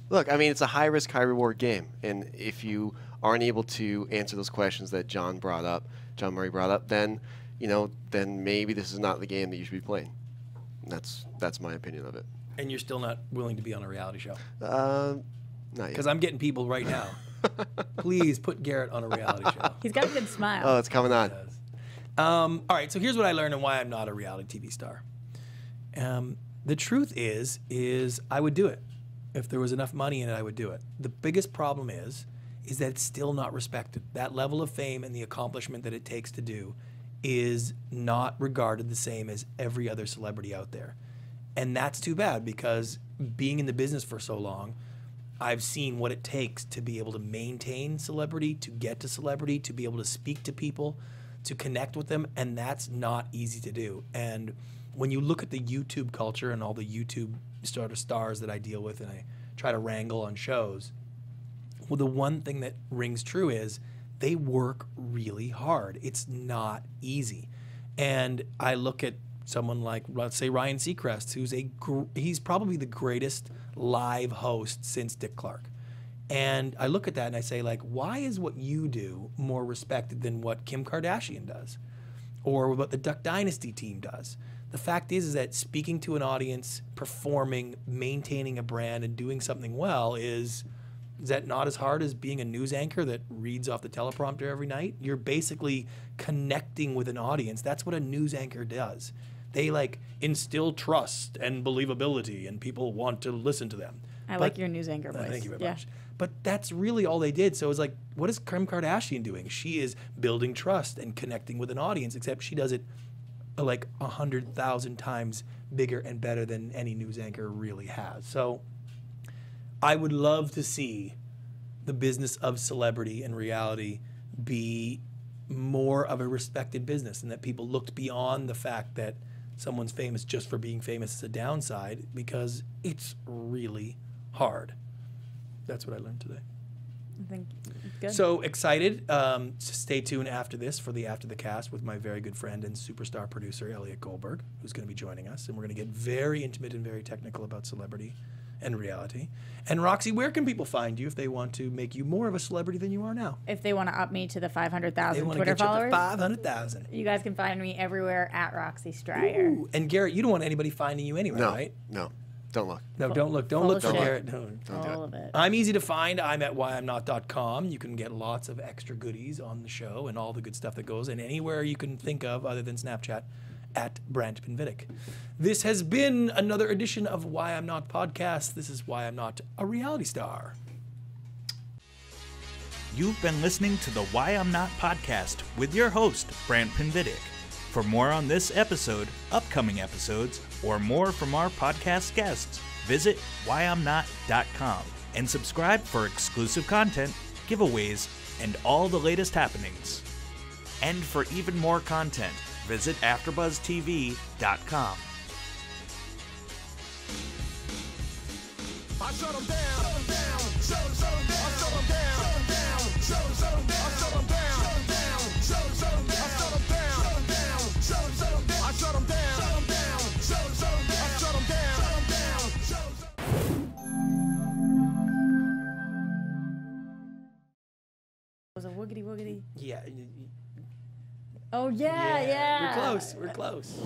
Look, I mean, it's a high risk, high reward game, and if you aren't able to answer those questions that John Murray brought up, then maybe this is not the game that you should be playing. That's my opinion of it. And you're still not willing to be on a reality show? Not yet. Because I'm getting people right now. Please put Garrett on a reality show. He's got a good smile. Oh, it's coming on. All right, so here's what I learned and why I'm not a reality TV star. The truth is I would do it. If there was enough money in it, I would do it. The biggest problem is that it's still not respected. That level of fame and the accomplishment that it takes to do is not regarded the same as every other celebrity out there. And that's too bad, because being in the business for so long, I've seen what it takes to be able to maintain celebrity, to get to celebrity, to be able to speak to people, to connect with them, and that's not easy to do. And when you look at the YouTube culture and all the YouTube sort of stars that I deal with and I try to wrangle on shows, well, the one thing that rings true is they work really hard. It's not easy. And I look at someone like, let's say, Ryan Seacrest, who's he's probably the greatest live host since Dick Clark. And I look at that and I say, like, why is what you do more respected than what Kim Kardashian does or what the Duck Dynasty team does? The fact is that speaking to an audience, performing, maintaining a brand, and doing something well is Is that not as hard as being a news anchor that reads off the teleprompter every night? You're basically connecting with an audience. That's what a news anchor does. They like instill trust and believability, and people want to listen to them. I like your news anchor voice. Thank you very much. But that's really all they did. So it's like, what is Kim Kardashian doing? She is building trust and connecting with an audience, except she does it like 100,000 times bigger and better than any news anchor really has. So I would love to see the business of celebrity and reality be more of a respected business, and that people looked beyond the fact that someone's famous just for being famous is a downside, because it's really hard. That's what I learned today. I think good. So excited. So stay tuned after this for the After the Cast with my very good friend and superstar producer, Elliot Goldberg, who's going to be joining us. And we're going to get very intimate and very technical about celebrity and reality. And Roxy, where can people find you if they want to make you more of a celebrity than you are now? If they want to up me to the They 500,000 want to Twitter get you up to followers, 500,000. you guys can find me everywhere at Roxy Stryer. Ooh. And Garrett, you don't want anybody finding you anyway, No, right? no, don't look. No, don't look. Don't full look of for shit. Garrett. No. Don't do All it. of it. I'm easy to find. I'm at whyimnot.com. You can get lots of extra goodies on the show and all the good stuff that goes, and anywhere you can think of other than Snapchat at Brant Pinvidic. This has been another edition of Why I'm Not Podcast. This is Why I'm Not a Reality Star. You've been listening to the Why I'm Not podcast with your host, Brant Pinvidic. For more on this episode, upcoming episodes, or more from our podcast guests, visit whyimnot.com and subscribe for exclusive content, giveaways, and all the latest happenings. And for even more content, visit AfterBuzzTV.com. I shut them down, shut them down, shut them down, I shut them down, shut them down, shut them down, I shut them down, shut them down, shut them down, I shut them down, shut them down, shut them down, I shut them down, shut them down, shut them down, I shut them down, shut them down, shut them down. Was a woogity woogity. Yeah. Oh yeah, yeah. We're close. We're close.